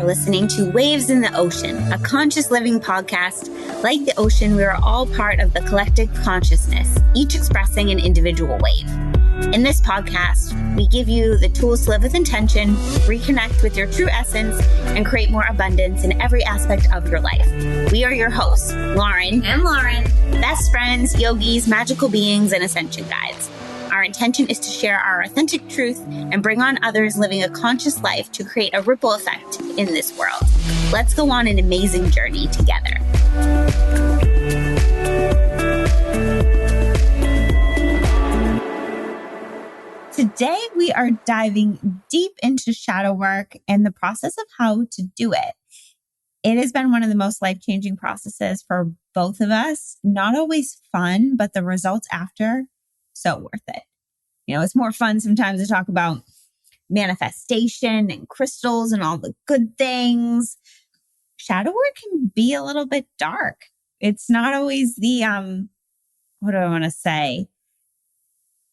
are listening to Waves in the Ocean, a conscious living podcast. Like the ocean, we are all part of the collective consciousness, each expressing an individual wave. In this podcast, we give you the tools to live with intention, reconnect with your true essence, and create more abundance in every aspect of your life. We are your hosts, Lauren and Lauren, best friends, yogis, magical beings, and ascension guides. Our intention is to share our authentic truth and bring on others living a conscious life to create a ripple effect in this world. Let's go on an amazing journey together. Today, we are diving deep into shadow work and the process of how to do it. It has been one of the most life-changing processes for both of us. Not always fun, but the results after, so worth it. You know, it's more fun sometimes to talk about manifestation and crystals and all the good things. Shadow work can be a little bit dark. It's not always the, what do I want to say?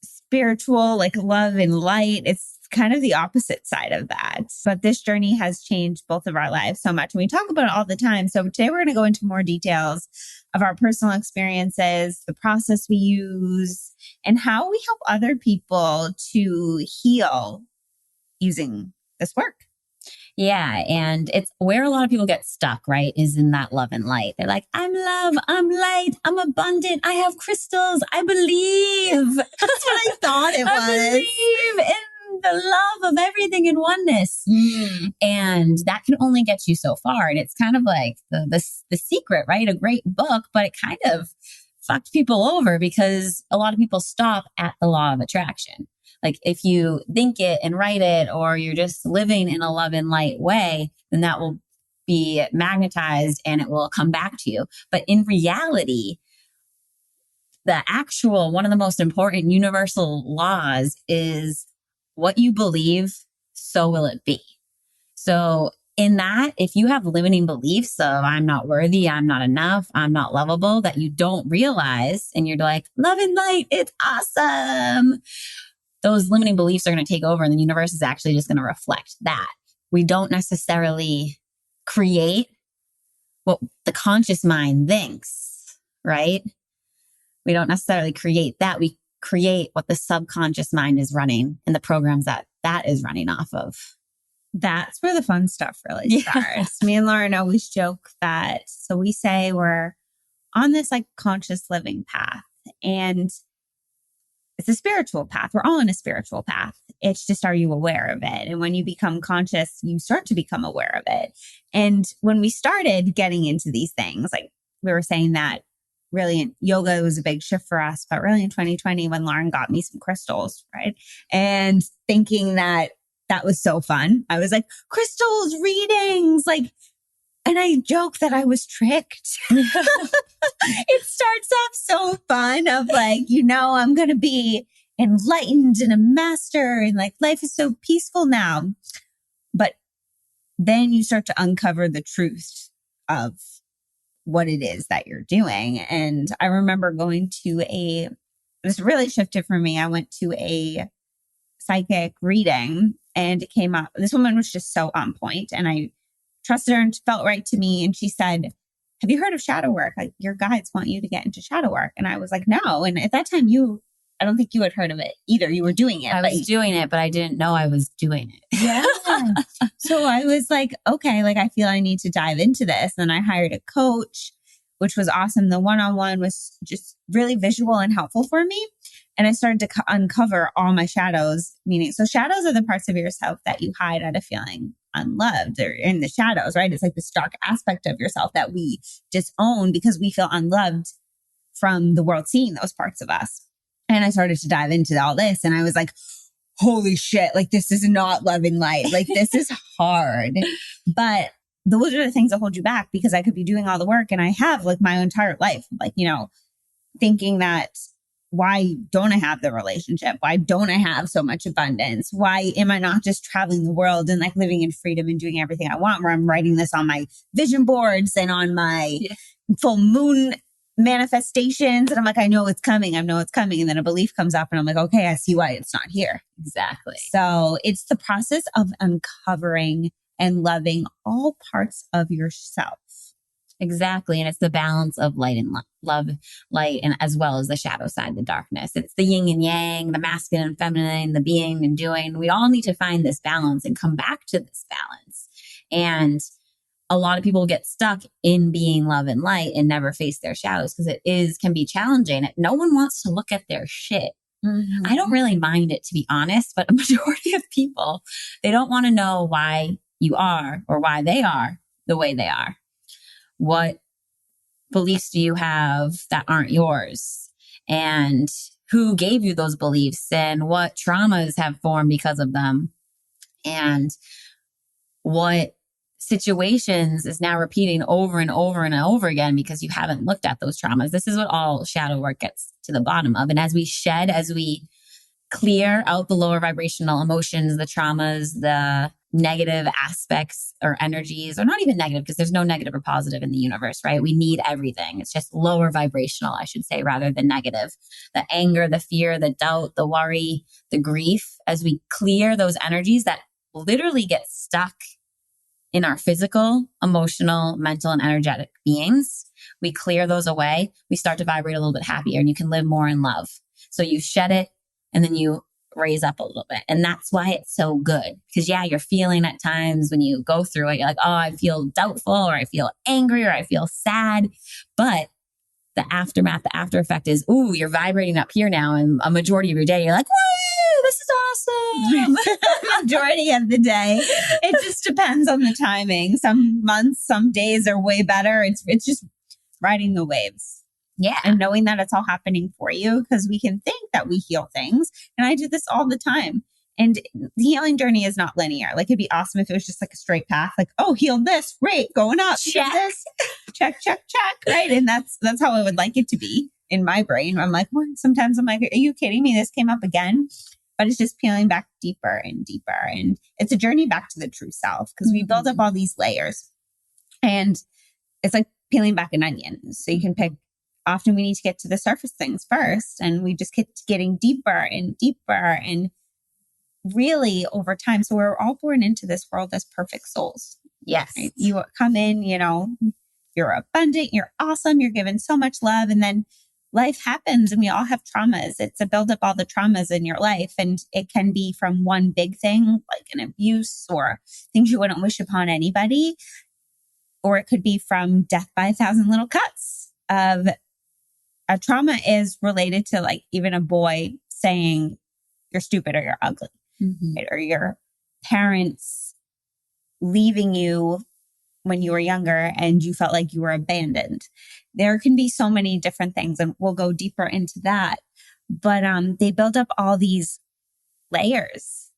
Spiritual, like love and light. It's kind of the opposite side of that. But this journey has changed both of our lives so much. And we talk about it all the time. So today we're going to go into more details of our personal experiences, the process we use, and how we help other people to heal using this work. Yeah. And it's where a lot of people get stuck, right? Is in that love and light. They're like, I'm love, I'm light, I'm abundant, I have crystals, I believe. That's what I thought it was. I believe in the love of everything in oneness. And that can only get you so far. And it's kind of like the secret, right? A great book, but it kind of fucked people over because a lot of people stop at the law of attraction. Like if you think it and write it, or you're just living in a love and light way, then that will be magnetized and it will come back to you. But in reality, the actual, one of the most important universal laws is what you believe, so will it be. So in that, if you have limiting beliefs of I'm not worthy, I'm not enough, I'm not lovable, that you don't realize, and you're like, love and light, it's awesome. Those limiting beliefs are going to take over, and the universe is actually just going to reflect that. We don't necessarily create what the conscious mind thinks, right? We don't necessarily create that. We create what the subconscious mind is running and the programs that is running off of. That's where the fun stuff really starts. Me and Lauren always joke that, so we say we're on this like conscious living path, and it's a spiritual path. We're all on a spiritual path. It's just, are you aware of it? And when you become conscious, you start to become aware of it. And when we started getting into these things, like we were saying that really yoga was a big shift for us, but really in 2020 when Lauren got me some crystals, right? And thinking that was so fun. I was like, crystals, readings, like, and I joke that I was tricked. It starts off so fun of like, I'm going to be enlightened and a master and like life is so peaceful now. But then you start to uncover the truth of what it is that you're doing. And I remember going to this really shifted for me. I went to a psychic reading and it came up. This woman was just so on point and I trusted her and felt right to me. And she said, have you heard of shadow work? Like your guides want you to get into shadow work. And I was like, no. And at that time I don't think you had heard of it either. You were doing it. I was doing it, but I didn't know I was doing it. Yeah. So I was like, okay, like I feel I need to dive into this. And I hired a coach, which was awesome. The one-on-one was just really visual and helpful for me. And I started to uncover all my shadows, so shadows are the parts of yourself that you hide out of feeling unloved or in the shadows, right? It's like this dark aspect of yourself that we disown because we feel unloved from the world seeing those parts of us. And I started to dive into all this and I was like, holy shit, like this is not love and light. Like this is hard. But those are the things that hold you back because I could be doing all the work and I have like my entire life, like, thinking that why don't I have the relationship? Why don't I have so much abundance? Why am I not just traveling the world and like living in freedom and doing everything I want, where I'm writing this on my vision boards and on my full moon manifestations. And I'm like, I know it's coming. And then a belief comes up and I'm like, okay, I see why it's not here. Exactly. So it's the process of uncovering and loving all parts of yourself. Exactly. And it's the balance of light and love, light, and as well as the shadow side, the darkness. It's the yin and yang, the masculine and feminine, the being and doing. We all need to find this balance and come back to this balance. And a lot of people get stuck in being love and light and never face their shadows because can be challenging. No one wants to look at their shit. Mm-hmm. I don't really mind it, to be honest, but a majority of people, they don't want to know why you are or why they are the way they are. What beliefs do you have that aren't yours? And who gave you those beliefs? And what traumas have formed because of them? And what situations is now repeating over and over and over again because you haven't looked at those traumas? This is what all shadow work gets to the bottom of. And as we clear out the lower vibrational emotions, the traumas, the negative aspects or energies, or not even negative, because there's no negative or positive in the universe, right? We need everything. It's just lower vibrational, I should say, rather than negative. The anger, the fear, the doubt, the worry, the grief, as we clear those energies that literally get stuck in our physical, emotional, mental, and energetic beings, we clear those away. We start to vibrate a little bit happier and you can live more in love. So you shed it and then you raise up a little bit. And that's why it's so good. Because you're feeling at times when you go through it, you're like, oh, I feel doubtful, or I feel angry, or I feel sad. But the aftermath, the after effect is, ooh, you're vibrating up here now. And a majority of your day, you're like, woo, this is awesome. Majority of the day. It just depends on the timing. Some months, some days are way better. It's just riding the waves. Yeah. And knowing that it's all happening for you, because we can think that we heal things. And I do this all the time. And the healing journey is not linear. Like, it'd be awesome if it was just like a straight path. Like, oh, healed this. Great. Going up. Check. This. Check, check, check. Right. And that's how I would like it to be in my brain. I'm like, well, sometimes I'm like, are you kidding me? This came up again. But it's just peeling back deeper and deeper. And it's a journey back to the true self, because we build up all these layers. And it's like peeling back an onion. So you can pick. Often we need to get to the surface things first, and we just get getting deeper and deeper, and really over time. So we're all born into this world as perfect souls. Yes. Right? You come in, you're abundant, you're awesome, you're given so much love, and then life happens and we all have traumas. It's a build up all the traumas in your life. And it can be from one big thing, like an abuse or things you wouldn't wish upon anybody. Or it could be from death by 1,000 little cuts of a trauma is related to, like, even a boy saying you're stupid or you're ugly, right? Or your parents leaving you when you were younger and you felt like you were abandoned. There can be so many different things, and we'll go deeper into that. But they build up all these layers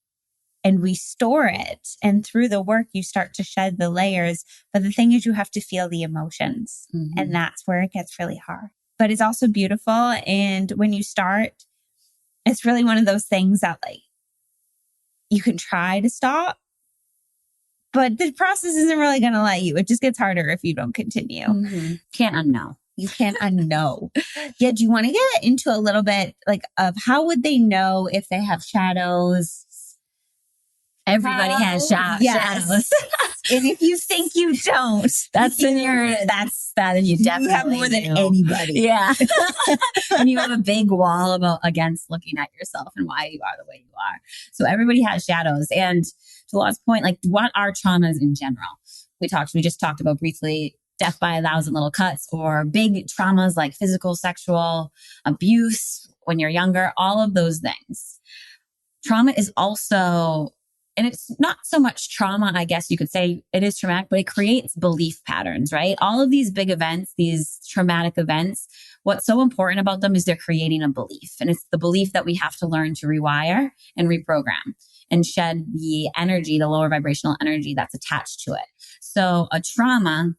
and we store it. And through the work, you start to shed the layers. But the thing is, you have to feel the emotions. And that's where it gets really hard. But it's also beautiful. And when you start, it's really one of those things that, like, you can try to stop, but the process isn't really going to let you. It just gets harder if you don't continue. Can't unknow. You can't unknow. Yeah. Do you want to get into a little bit, like, of how would they know if they have shadows? Everybody has shadows. And if you think you don't, that and you definitely have more than anybody. Yeah. And you have a big wall against looking at yourself and why you are the way you are. So everybody has shadows. And to Law's point, like, what are traumas in general? We just talked about briefly death by 1,000 little cuts, or big traumas like physical, sexual abuse when you're younger, all of those things. Trauma is also, and it's not so much trauma, I guess you could say it is traumatic, but it creates belief patterns, right? All of these big events, these traumatic events, what's so important about them is they're creating a belief. And it's the belief that we have to learn to rewire and reprogram and shed the energy, the lower vibrational energy that's attached to it. So a trauma,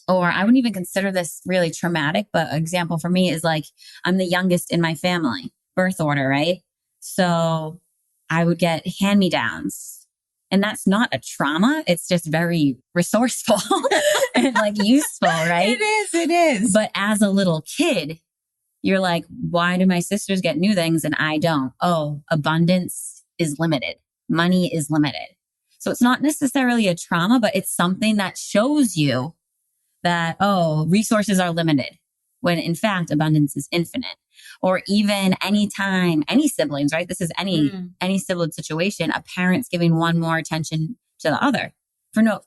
or I wouldn't even consider this really traumatic, but an example for me is, like, I'm the youngest in my family, birth order, right? So I would get hand-me-downs. And that's not a trauma. It's just very resourceful and, like, useful, right? It is. But as a little kid, you're like, why do my sisters get new things and I don't? Oh, abundance is limited. Money is limited. So it's not necessarily a trauma, but it's something that shows you that, oh, resources are limited when in fact abundance is infinite. Or even anytime, any siblings, right? This is any sibling situation, a parent's giving one more attention to the other for no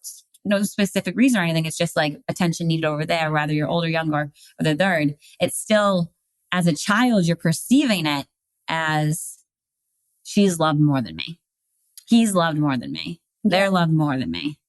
specific reason or anything. It's just like attention needed over there, whether you're older, younger, or the third. It's still, as a child, you're perceiving it as she's loved more than me. He's loved more than me. They're loved more than me.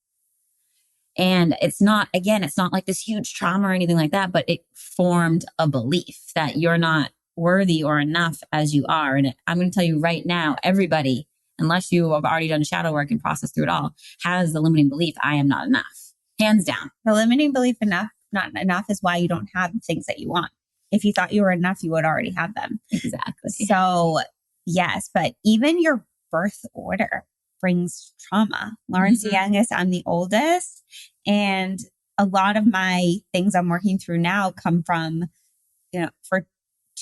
And it's not like this huge trauma or anything like that, but it formed a belief that you're not worthy or enough as you are. And I'm going to tell you right now, everybody, unless you have already done shadow work and processed through it all, has the limiting belief, I am not enough. Hands down. The limiting belief not enough is why you don't have the things that you want. If you thought you were enough, you would already have them. Exactly. So yes, but even your birth order brings trauma. Lauren's the youngest, I'm the oldest. And a lot of my things I'm working through now come from, for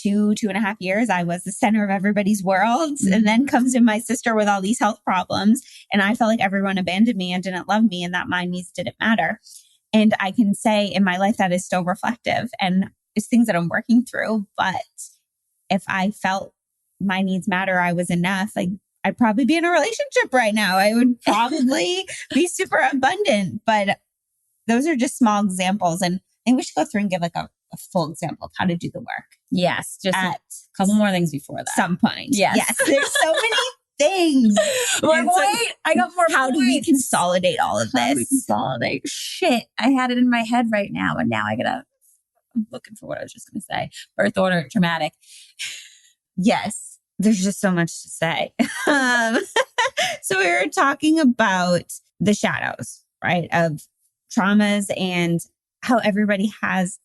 2.5 years, I was the center of everybody's world. And then comes in my sister with all these health problems. And I felt like everyone abandoned me and didn't love me and that my needs didn't matter. And I can say in my life that is still reflective and it's things that I'm working through. But if I felt my needs matter, I was enough, like I'd probably be in a relationship right now. I would probably be super abundant. But those are just small examples. And I think we should go through and give like a full example of how to do the work. Yes. Just a couple more things before that. Some point. Yes. There's so many things. Like, wait, I got more. How do we consolidate all of this? Consolidate. Shit. I had it in my head right now. And now I'm looking for what I was just going to say. Birth order, traumatic. Yes. There's just so much to say. So we were talking about the shadows, right? Of traumas and how everybody has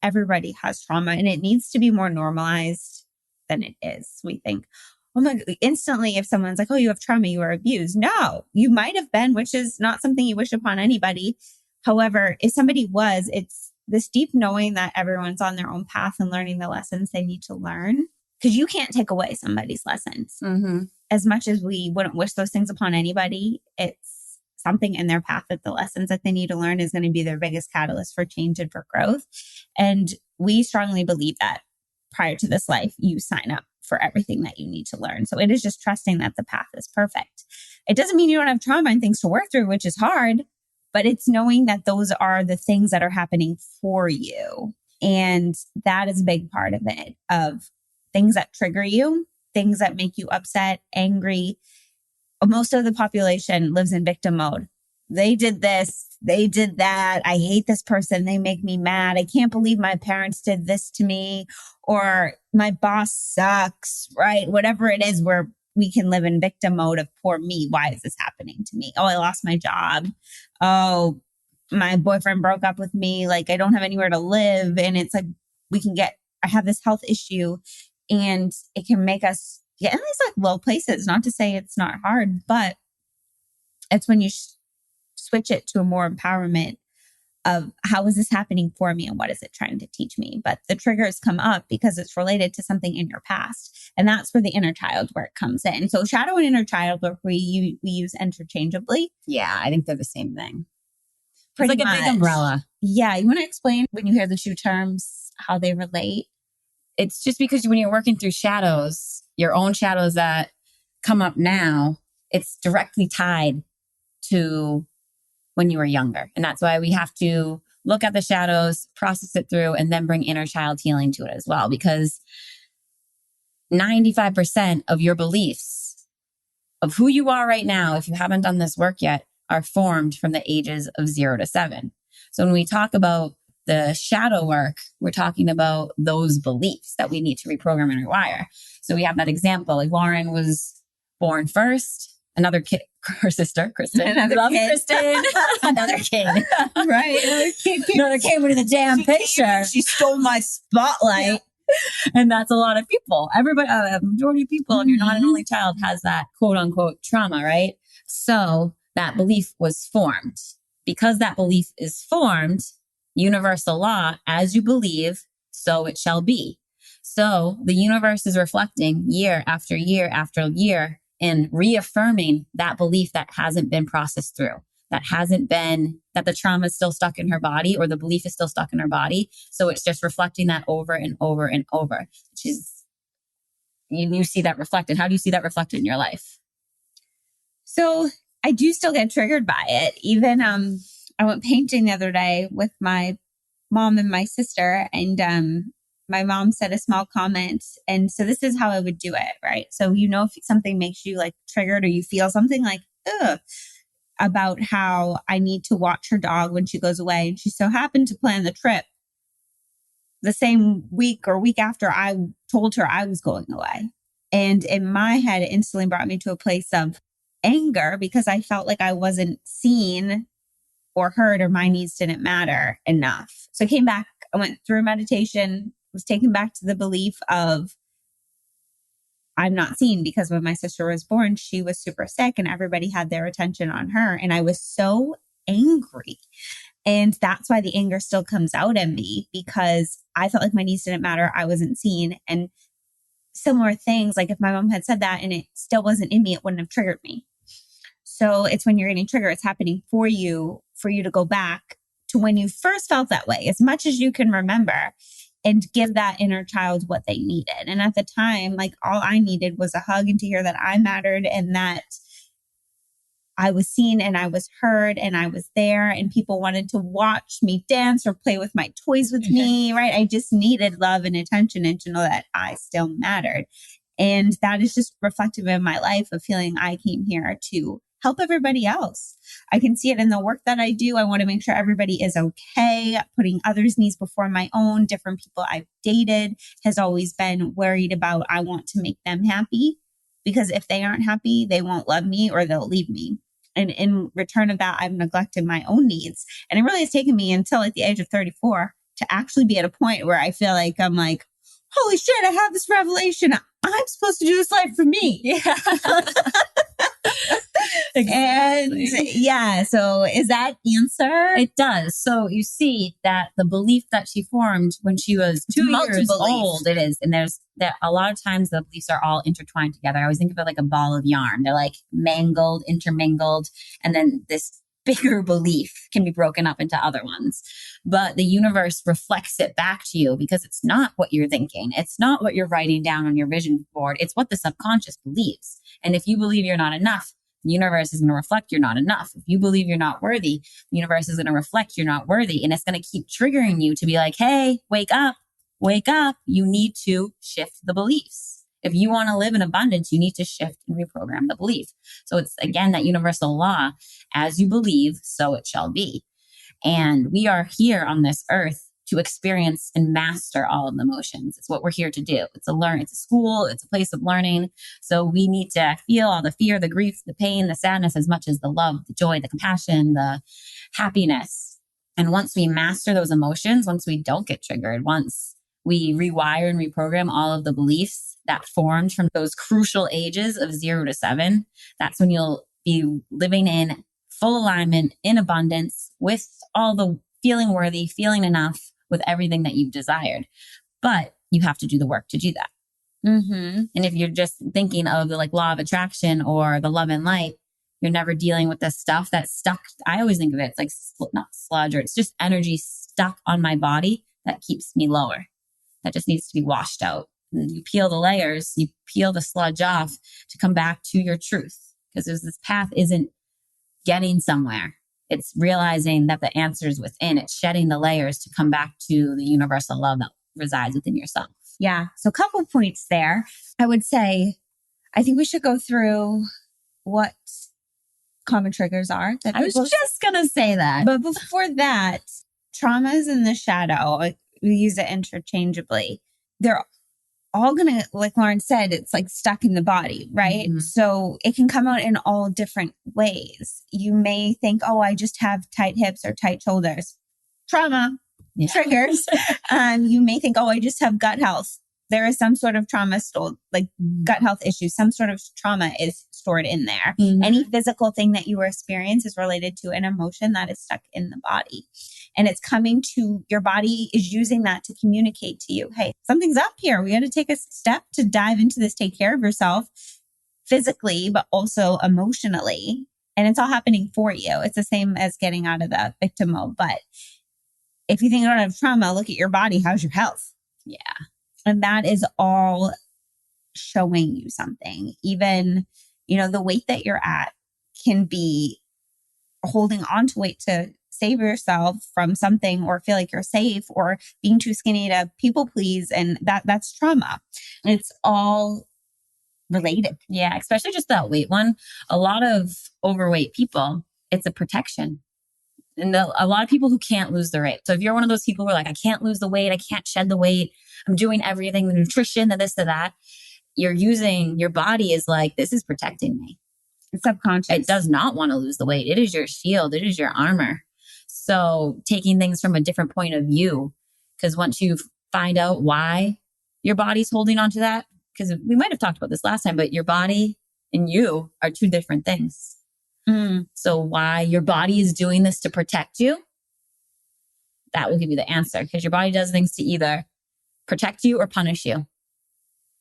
trauma and it needs to be more normalized than it is. We think, oh my God, instantly if someone's like, oh, you have trauma, you were abused. No, you might have been, which is not something you wish upon anybody. However, if somebody was, it's this deep knowing that everyone's on their own path and learning the lessons they need to learn. Because you can't take away somebody's lessons. As much as we wouldn't wish those things upon anybody, it's something in their path that the lessons that they need to learn is going to be their biggest catalyst for change and for growth. And we strongly believe that prior to this life, you sign up for everything that you need to learn. So it is just trusting that the path is perfect. It doesn't mean you don't have trauma and things to work through, which is hard, but it's knowing that those are the things that are happening for you. And that is a big part of it, of things that trigger you, things that make you upset, angry. Most of the population lives in victim mode. They did this, they did that. I hate this person. They make me mad. I can't believe my parents did this to me, or my boss sucks, right? Whatever it is, where we can live in victim mode of poor me. Why is this happening to me? Oh, I lost my job. Oh, my boyfriend broke up with me. Like, I don't have anywhere to live. And it's like, I have this health issue. And it can make us get in these like low places. Not to say it's not hard, but it's when you switch it to a more empowerment of how is this happening for me and what is it trying to teach me? But the triggers come up because it's related to something in your past. And that's where the inner child work comes in. So shadow and inner child work we use interchangeably. Yeah, I think they're the same thing. Pretty it's like much. A big umbrella. Yeah. You want to explain when you hear the two terms, how they relate? It's just because when you're working through shadows, your own shadows that come up now, it's directly tied to when you were younger. And that's why we have to look at the shadows, process it through, and then bring inner child healing to it as well. Because 95% of your beliefs of who you are right now, if you haven't done this work yet, are formed from the ages of 0 to 7. So when we talk about the shadow work, we're talking about those beliefs that we need to reprogram and rewire. So we have that example. Like Lauren was born first, another kid, her sister, Kristen. Another kid. Kristen. Another kid. Right. Another kid with a damn picture. She stole my spotlight. Yeah. And that's a lot of people. Everybody, a majority of people, and you're not an only child, has that quote unquote trauma, right? So that belief was formed. Because that belief is formed, universal law, as you believe, so it shall be. So the universe is reflecting year after year after year in reaffirming that belief that hasn't been processed through, that the trauma is still stuck in her body, or the belief is still stuck in her body. So it's just reflecting that over and over and over, which is, you see that reflected. How do you see that reflected in your life? So I do still get triggered by it. Even I went painting the other day with my mom and my sister, and my mom said a small comment. And so this is how I would do it, right? So, if something makes you like triggered, or you feel something like, ugh, about how I need to watch her dog when she goes away. And she so happened to plan the trip the same week or week after I told her I was going away. And in my head, it instantly brought me to a place of anger because I felt like I wasn't seen or heard, or my needs didn't matter enough. So I came back, I went through meditation, was taken back to the belief of I'm not seen, because when my sister was born, she was super sick and everybody had their attention on her. And I was so angry. And that's why the anger still comes out in me, because I felt like my needs didn't matter. I wasn't seen. And similar things, like if my mom had said that and it still wasn't in me, it wouldn't have triggered me. So it's when you're getting triggered, it's happening for you to go back to when you first felt that way, as much as you can remember, and give that inner child what they needed. And at the time, like all I needed was a hug and to hear that I mattered and that I was seen and I was heard and I was there, and people wanted to watch me dance or play with my toys with me, right? I just needed love and attention and to know that I still mattered. And that is just reflective in my life of feeling I came here to help everybody else. I can see it in the work that I do. I want to make sure everybody is okay. Putting others' needs before my own. Different people I've dated has always been worried about, I want to make them happy, because if they aren't happy, they won't love me or they'll leave me. And in return of that, I've neglected my own needs. And it really has taken me until at the age of 34 to actually be at a point where I feel like I'm like, holy shit, I have this revelation. I'm supposed to do this life for me. Yeah. And yeah, so is that answer? It does. So you see that the belief that she formed when she was 2 years old, it is. And there's that a lot of times the beliefs are all intertwined together. I always think of it like a ball of yarn. They're like mangled, intermingled, and then this bigger belief can be broken up into other ones. But the universe reflects it back to you because it's not what you're thinking. It's not what you're writing down on your vision board. It's what the subconscious believes. And if you believe you're not enough, the universe is going to reflect you're not enough. If you believe you're not worthy, the universe is going to reflect you're not worthy. And it's going to keep triggering you to be like, hey, wake up, wake up. You need to shift the beliefs. If you want to live in abundance, you need to shift and reprogram the belief. So it's, again, that universal law, as you believe, so it shall be. And we are here on this earth to experience and master all of the emotions. It's what we're here to do. It's a school, it's a place of learning. So we need to feel all the fear, the grief, the pain, the sadness, as much as the love, the joy, the compassion, the happiness. And once we master those emotions, once we don't get triggered, once we rewire and reprogram all of the beliefs that formed from those crucial ages of 0 to 7, that's when you'll be living in full alignment, in abundance, with all the feeling worthy, feeling enough, with everything that you've desired. But you have to do the work to do that. Mm-hmm. And if you're just thinking of the law of attraction or the love and light, you're never dealing with the stuff that's stuck. I always think of it, it's like not sludge, or it's just energy stuck on my body that keeps me lower. That just needs to be washed out. And you peel the layers, you peel the sludge off to come back to your truth. Because this path isn't getting somewhere. It's realizing that the answer is within. It's shedding the layers to come back to the universal love that resides within yourself. Yeah. So a couple of points there. I would say, I think we should go through what common triggers are. I was just going to say that. But before that, traumas in the shadow, we use it interchangeably. They're all going to, like Lauren said, it's like stuck in the body, right? Mm-hmm. So it can come out in all different ways. You may think, oh, I just have tight hips or tight shoulders. Trauma triggers. You may think, oh, I just have gut health. There is some sort of trauma stored, like gut health issues. Some sort of trauma is stored in there. Mm-hmm. Any physical thing that you experience is related to an emotion that is stuck in the body. And it's coming to your body is using that to communicate to you. Hey, something's up here. We got to take a step to dive into this. Take care of yourself. physically, but also emotionally. And it's all happening for you. It's the same as getting out of the victim mode. But if you think you don't have trauma, look at your body. How's your health? Yeah. And that is all showing you something. Even, the weight that you're at can be holding on to weight to save yourself from something or feel like you're safe, or being too skinny to people please. And that's trauma. And it's all related. Yeah. Especially just that weight one. A lot of overweight people, it's a protection. And a lot of people who can't lose the weight. So if you're one of those people who are like, I can't lose the weight, I can't shed the weight, I'm doing everything, the nutrition, the this, the that, you're using your body is like, this is protecting me. It's subconscious. It does not want to lose the weight. It is your shield. It is your armor. So taking things from a different point of view, because once you find out why your body's holding on to that, because we might have talked about this last time, but your body and you are two different things. So why your body is doing this to protect you, that will give you the answer, because your body does things to either protect you or punish you.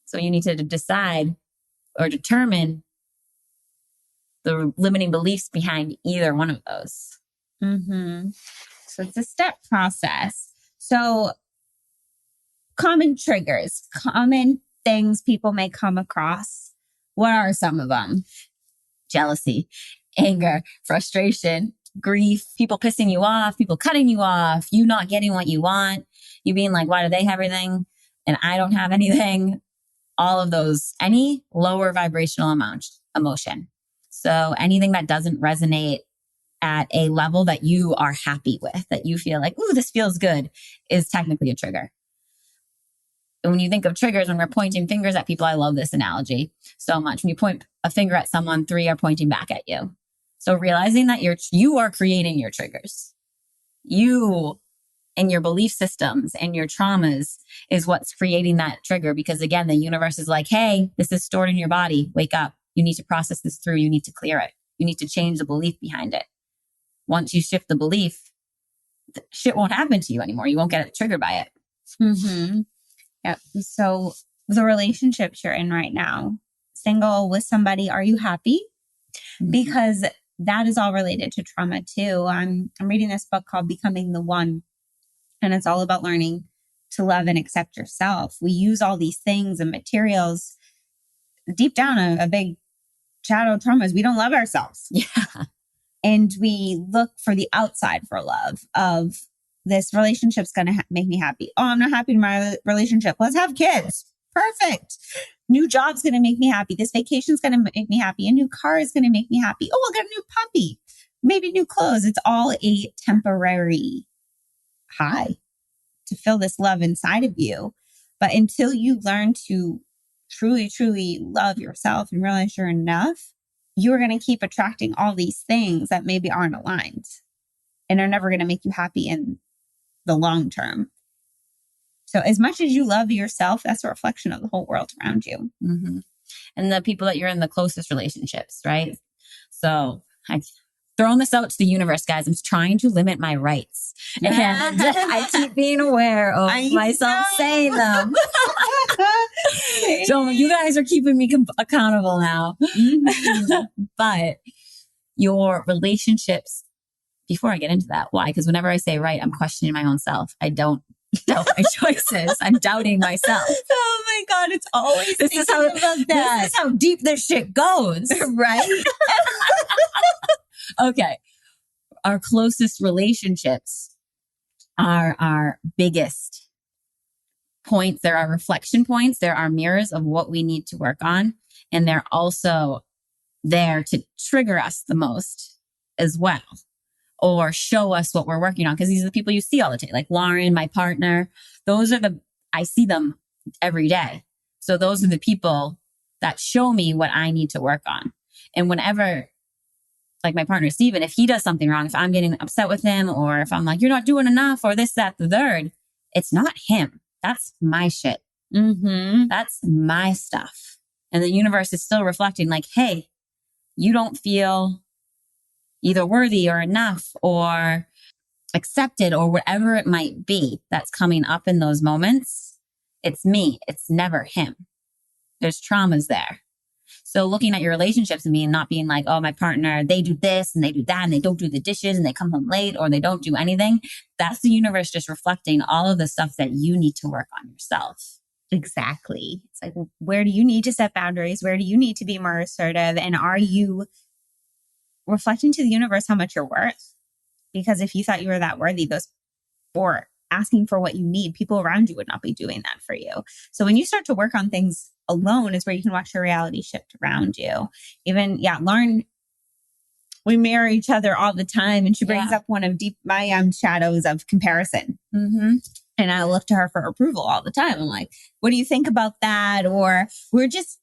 So you need to decide or determine the limiting beliefs behind either one of those. So it's a step process. So common triggers, common things people may come across. What are some of them? Jealousy, anger, frustration, grief, people pissing you off, people cutting you off, you not getting what you want, you being like, why do they have everything and I don't have anything? All of those, any lower vibrational emotion. So anything that doesn't resonate at a level that you are happy with, that you feel like, ooh, this feels good, is technically a trigger. And when you think of triggers, when we're pointing fingers at people, I love this analogy so much. When you point a finger at someone, 3 are pointing back at you. So realizing that you are creating your triggers. You and your belief systems and your traumas is what's creating that trigger. Because again, the universe is like, hey, this is stored in your body. Wake up. You need to process this through. You need to clear it. You need to change the belief behind it. Once you shift the belief, shit won't happen to you anymore. You won't get triggered by it. Yep. So the relationships you're in right now, single, with somebody, are you happy? Because that is all related to trauma too. I'm reading this book called Becoming the One, and it's all about learning to love and accept yourself. We use all these things and materials. Deep down, a big shadow trauma is we don't love ourselves. Yeah. And we look for the outside for love of, this relationship's going to make me happy. Oh, I'm not happy in my relationship. Let's have kids. Perfect. New job's going to make me happy. This vacation's going to make me happy. A new car is going to make me happy. Oh, I'll get a new puppy. Maybe new clothes. It's all a temporary high to feel this love inside of you. But until you learn to truly, truly love yourself and realize you're enough, you're going to keep attracting all these things that maybe aren't aligned and are never going to make you happy in the long term. So as much as you love yourself, that's a reflection of the whole world around you. And the people that you're in the closest relationships, right? So I've thrown this out to the universe, guys. I'm trying to limit my rights. And I keep being aware of myself saying them. So you guys are keeping me accountable now. But your relationships, before I get into that, why? Because whenever I say right, I'm questioning my own self. I don't doubt my choices. I'm doubting myself. Oh my God, it's always this is how deep this shit goes. Right? Okay. Our closest relationships are our biggest points. There are reflection points. There are mirrors of what we need to work on. And they're also there to trigger us the most as well, or show us what we're working on. Because these are the people you see all the time, like Lauren, my partner. I see them every day. So those are the people that show me what I need to work on. And whenever, like my partner, Steven, if he does something wrong, if I'm getting upset with him, or if I'm like, you're not doing enough, or this, that, the third, it's not him. That's my shit. That's my stuff. And the universe is still reflecting like, hey, you don't feel either worthy or enough or accepted or whatever it might be that's coming up in those moments. It's me. It's never him. There's traumas there. So looking at your relationships and not being like, oh, my partner, they do this and they do that and they don't do the dishes and they come home late or they don't do anything. That's the universe just reflecting all of the stuff that you need to work on yourself. Exactly. It's like, where do you need to set boundaries? Where do you need to be more assertive? And are you reflecting to the universe how much you're worth? Because if you thought you were that worthy, or asking for what you need, people around you would not be doing that for you. So when you start to work on things alone is where you can watch your reality shift around you. Even, Lauren, we mirror each other all the time. And she brings up one of my shadows of comparison. Mm-hmm. And I look to her for approval all the time. I'm like, what do you think about that? Or we're just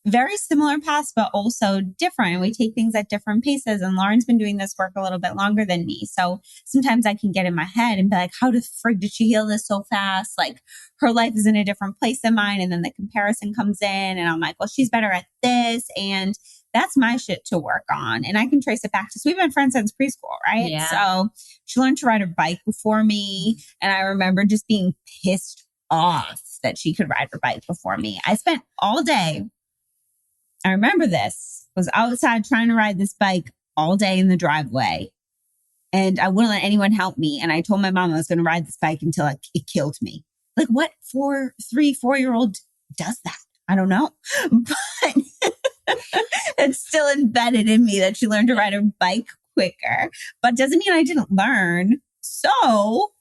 very similar paths, but also different. We take things at different paces. And Lauren's been doing this work a little bit longer than me. So sometimes I can get in my head and be like, how the frig did she heal this so fast? Like her life is in a different place than mine. And then the comparison comes in and I'm like, well, she's better at this. And that's my shit to work on. And I can trace it back to, so we've been friends since preschool, right? Yeah. So she learned to ride her bike before me. And I remember just being pissed off that she could ride her bike before me. I spent all day, I remember this, was outside trying to ride this bike all day in the driveway. And I wouldn't let anyone help me. And I told my mom I was going to ride this bike until it killed me. Like what 4-year-old does that? I don't know. But it's still embedded in me that she learned to ride her bike quicker. But doesn't mean I didn't learn. So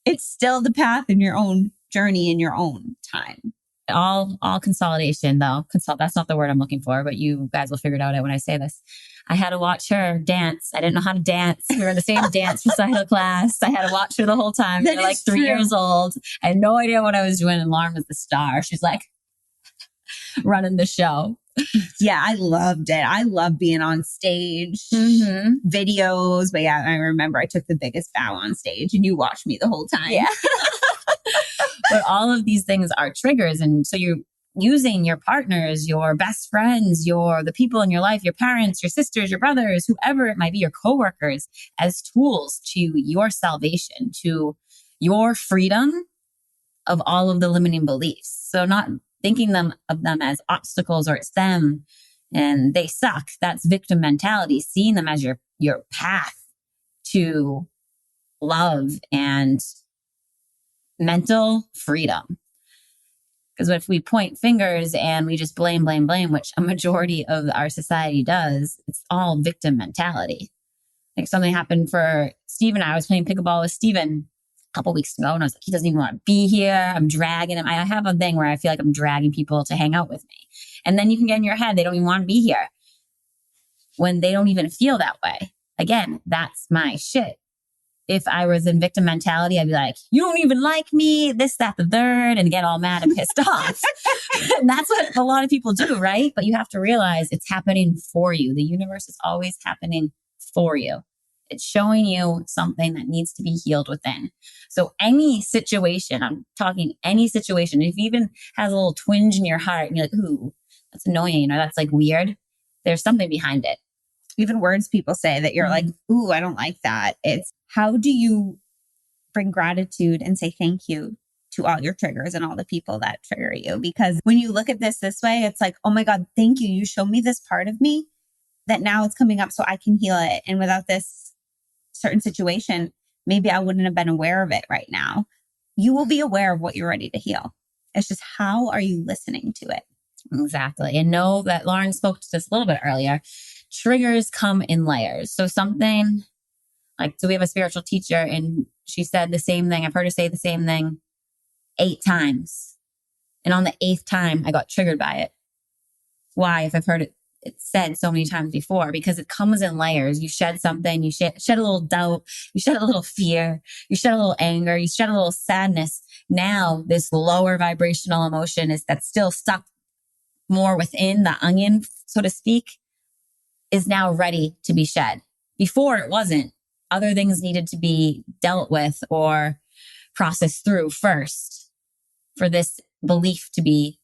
it's still the path in your own journey in your own time. All consolidation though. That's not the word I'm looking for, but you guys will figure it out when I say this. I had to watch her dance. I didn't know how to dance. We were in the same dance recital class. I had to watch her the whole time. We were like 3 years old. I had no idea what I was doing. And Lauren was the star. She's like running the show. Yeah, I loved it. I love being on stage, videos. But I remember I took the biggest bow on stage and you watched me the whole time. Yeah. But all of these things are triggers. And so you're using your partners, your best friends, the people in your life, your parents, your sisters, your brothers, whoever it might be, your coworkers as tools to your salvation, to your freedom of all of the limiting beliefs. So not thinking of them as obstacles or it's them and they suck. That's victim mentality. Seeing them as your path to love and mental freedom. Because if we point fingers and we just blame, which a majority of our society does, it's all victim mentality. Like something happened for Steven. I was playing pickleball with Steven a couple weeks ago and I was like, he doesn't even want to be here. I'm dragging him. I have a thing where I feel like I'm dragging people to hang out with me. And then you can get in your head, they don't even want to be here when they don't even feel that way. Again, that's my shit. If I was in victim mentality, I'd be like, you don't even like me, this, that, the third, and get all mad and pissed off. And that's what a lot of people do, right? But you have to realize it's happening for you. The universe is always happening for you. It's showing you something that needs to be healed within. So any situation, I'm talking any situation, if it even has a little twinge in your heart and you're like, ooh, that's annoying, or that's like weird, there's something behind it. Even words people say that you're like, ooh, I don't like that. It's how do you bring gratitude and say thank you to all your triggers and all the people that trigger you? Because when you look at this way, it's like, oh my God, thank you. You showed me this part of me that now it's coming up so I can heal it. And without this certain situation, maybe I wouldn't have been aware of it right now. You will be aware of what you're ready to heal. It's just how are you listening to it? Exactly. And know that Lauren spoke to this a little bit earlier. Triggers come in layers. So something like, so we have a spiritual teacher and she said the same thing. I've heard her say the same thing 8 times. And on the 8th time, I got triggered by it. Why? If I've heard it said so many times before, because it comes in layers. You shed something, you shed a little doubt, you shed a little fear, you shed a little anger, you shed a little sadness. Now this lower vibrational emotion that's still stuck more within the onion, so to speak, is now ready to be shed. Before it wasn't. Other things needed to be dealt with or processed through first for this belief to be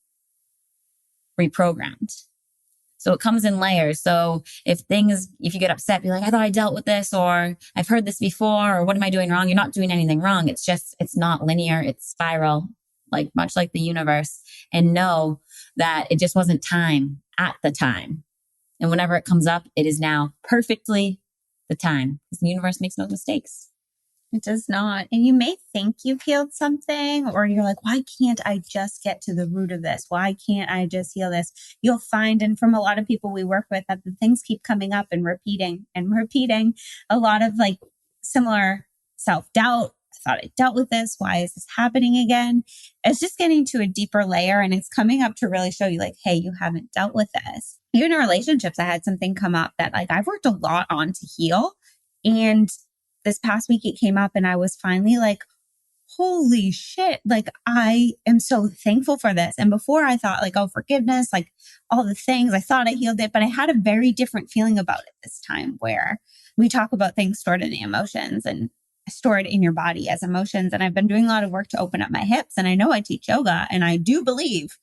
reprogrammed. So it comes in layers. So if you get upset, be like, I thought I dealt with this, or I've heard this before, or what am I doing wrong? You're not doing anything wrong. It's not linear. It's spiral, much like the universe. And know that it just wasn't time. at the time. And whenever it comes up, it is now perfectly the time, because the universe makes no mistakes. It does not. And you may think you've healed something, or you're like, why can't I just get to the root of this? Why can't I just heal this? You'll find, and from a lot of people we work with, that the things keep coming up and repeating and repeating. A lot of like similar self-doubt. I thought I dealt with this. Why is this happening again? It's just getting to a deeper layer, and it's coming up to really show you like, hey, you haven't dealt with this. Even in relationships, I had something come up that like I've worked a lot on to heal. And this past week it came up, and I was finally like, holy shit, like I am so thankful for this. And before I thought like, oh, forgiveness, like all the things, I thought I healed it, but I had a very different feeling about it this time, where we talk about things stored in the emotions and stored in your body as emotions. And I've been doing a lot of work to open up my hips. And I know I teach yoga, and I do believe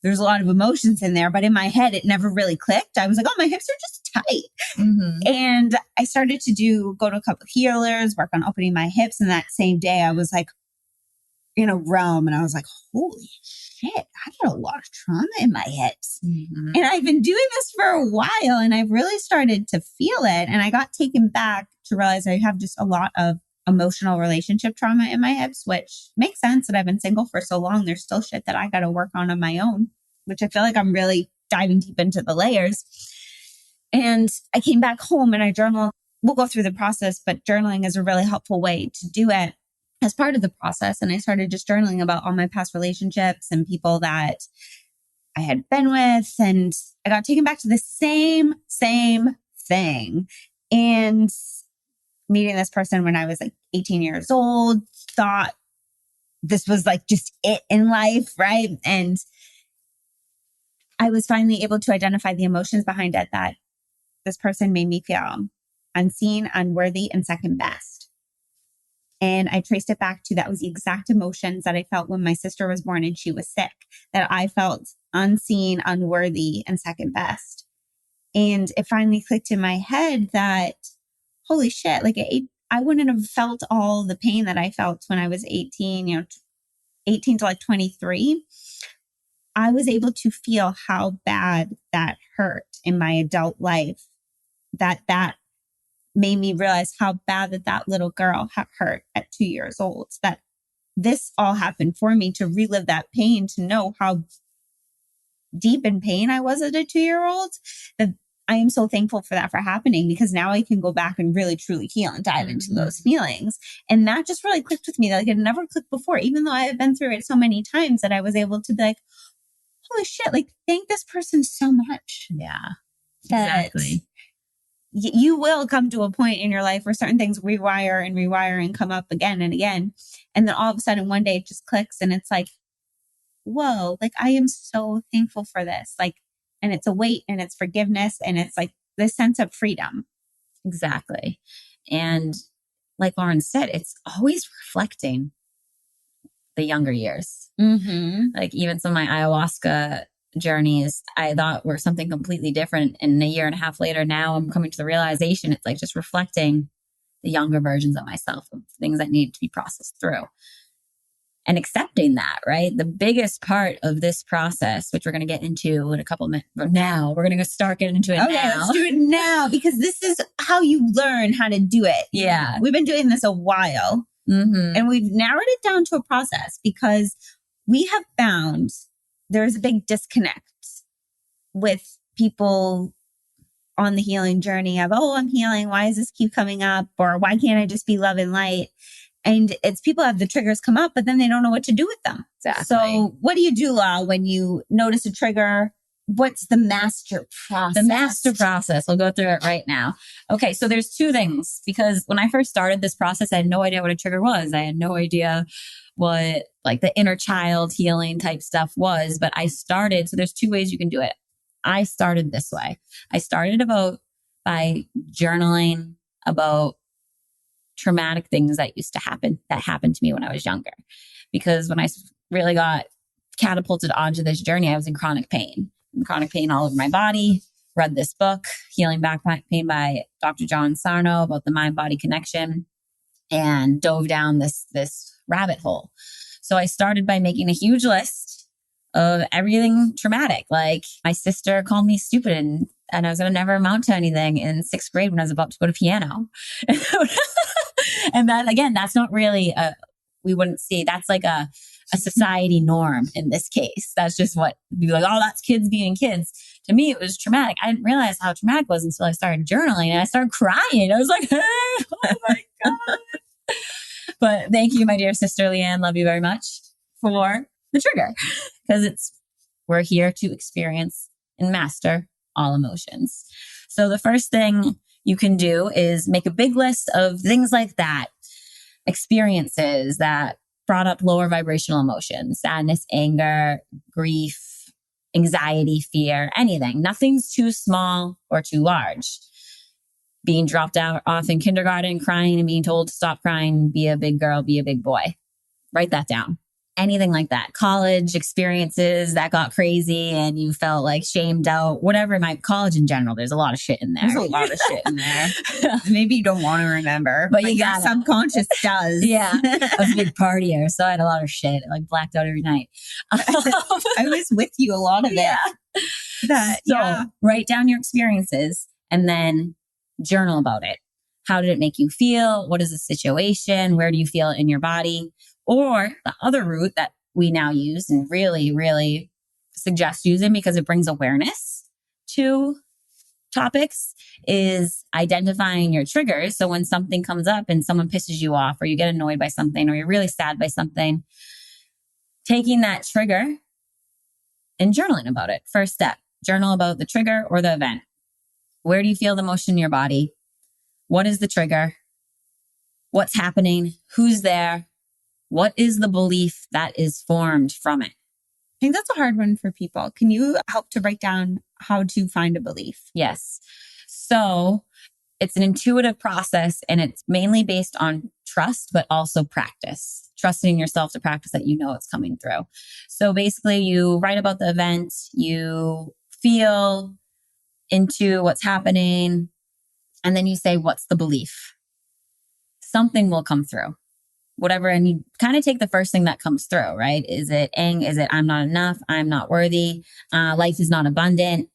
there's a lot of emotions in there, but in my head, it never really clicked. I was like, oh, my hips are just tight. And I started to go to a couple of healers, work on opening my hips. And that same day, I was like in a realm, and I was like, holy shit, I got a lot of trauma in my hips. And I've been doing this for a while, and I've really started to feel it. And I got taken back to realize I have just a lot of emotional relationship trauma in my hips, which makes sense that I've been single for so long. There's still shit that I got to work on my own, which I feel like I'm really diving deep into the layers. And I came back home and I journaled. We'll go through the process, but journaling is a really helpful way to do it as part of the process. And I started just journaling about all my past relationships and people that I had been with. And I got taken back to the same thing. And meeting this person when I was like 18 years old, thought this was like just it in life, right? And I was finally able to identify the emotions behind it, that this person made me feel unseen, unworthy, and second best. And I traced it back to that was the exact emotions that I felt when my sister was born and she was sick, that I felt unseen, unworthy, and second best. And it finally clicked in my head that, holy shit, like I wouldn't have felt all the pain that I felt when I was 18, 18 to like 23. I was able to feel how bad that hurt in my adult life, that made me realize how bad that little girl had hurt at 2 years old, that this all happened for me to relive that pain, to know how deep in pain I was at a 2-year-old, that I am so thankful for that for happening, because now I can go back and really truly heal and dive into those feelings. And that just really clicked with me. Like it never clicked before, even though I have been through it so many times, that I was able to be like, holy shit, like thank this person so much. Yeah, exactly. You will come to a point in your life where certain things rewire and come up again and again. And then all of a sudden one day it just clicks, and it's like, whoa, like I am so thankful for this. Like, and it's a weight, and it's forgiveness, and it's like this sense of freedom. Exactly. And like Lauren said, it's always reflecting the younger years. Like even some of my ayahuasca journeys, I thought were something completely different. And a year and a half later, now I'm coming to the realization it's like just reflecting the younger versions of myself, of things that need to be processed through. And accepting that, right? The biggest part of this process, which we're going to get into in a couple minutes from now, we're going to start getting into it now. Let's do it now, because this is how you learn how to do it. Yeah. We've been doing this a while, and we've narrowed it down to a process, because we have found there's a big disconnect with people on the healing journey of, oh, I'm healing. Why does this keep coming up? Or why can't I just be love and light? And it's people have the triggers come up, but then they don't know what to do with them. Exactly. So what do you do, La, when you notice a trigger? What's the master process? The master process. We'll go through it right now. Okay. So there's two things, because when I first started this process, I had no idea what a trigger was. I had no idea what like the inner child healing type stuff was, but I started. So there's two ways you can do it. I started this way. I started by journaling about traumatic things that happened to me when I was younger. Because when I really got catapulted onto this journey, I was in chronic pain all over my body. Read this book, Healing Back Pain by Dr. John Sarno, about the mind-body connection, and dove down this rabbit hole. So I started by making a huge list of everything traumatic. Like my sister called me stupid and I was going to never amount to anything in 6th grade when I was about to go to piano. And that, again, that's not really we wouldn't see, that's like a society norm in this case. That's just what be like, oh, that's kids being kids. To me, it was traumatic. I didn't realize how traumatic it was until I started journaling and I started crying. I was like, hey, oh my God. But thank you, my dear sister Leanne. Love you very much for the trigger, because we're here to experience and master all emotions. So the first thing you can do is make a big list of things like that, experiences that brought up lower vibrational emotions, sadness, anger, grief, anxiety, fear, anything. Nothing's too small or too large. Being dropped off in kindergarten, crying and being told to stop crying, be a big girl, be a big boy. Write that down. Anything like that. College experiences that got crazy and you felt like shamed out, whatever. College in general, there's a lot of shit in there. There's a lot of shit in there. Maybe you don't want to remember, but you got subconscious does. Yeah. I was a big partier, so I had a lot of shit. I blacked out every night. I was with you a lot of it. So write down your experiences and then journal about it. How did it make you feel? What is the situation? Where do you feel it in your body? Or the other route that we now use and really, really suggest using because it brings awareness to topics is identifying your triggers. So when something comes up and someone pisses you off or you get annoyed by something or you're really sad by something, taking that trigger and journaling about it. First step, journal about the trigger or the event. Where do you feel the emotion in your body? What is the trigger? What's happening? Who's there? What is the belief that is formed from it? I think that's a hard one for people. Can you help to break down how to find a belief? Yes. So it's an intuitive process and it's mainly based on trust, but also practice. Trusting yourself to practice that you know it's coming through. So basically you write about the event, you feel into what's happening, and then you say, what's the belief? Something will come through. Whatever, and you kind of take the first thing that comes through, right? Is it is it I'm not enough? I'm not worthy. Life is not abundant.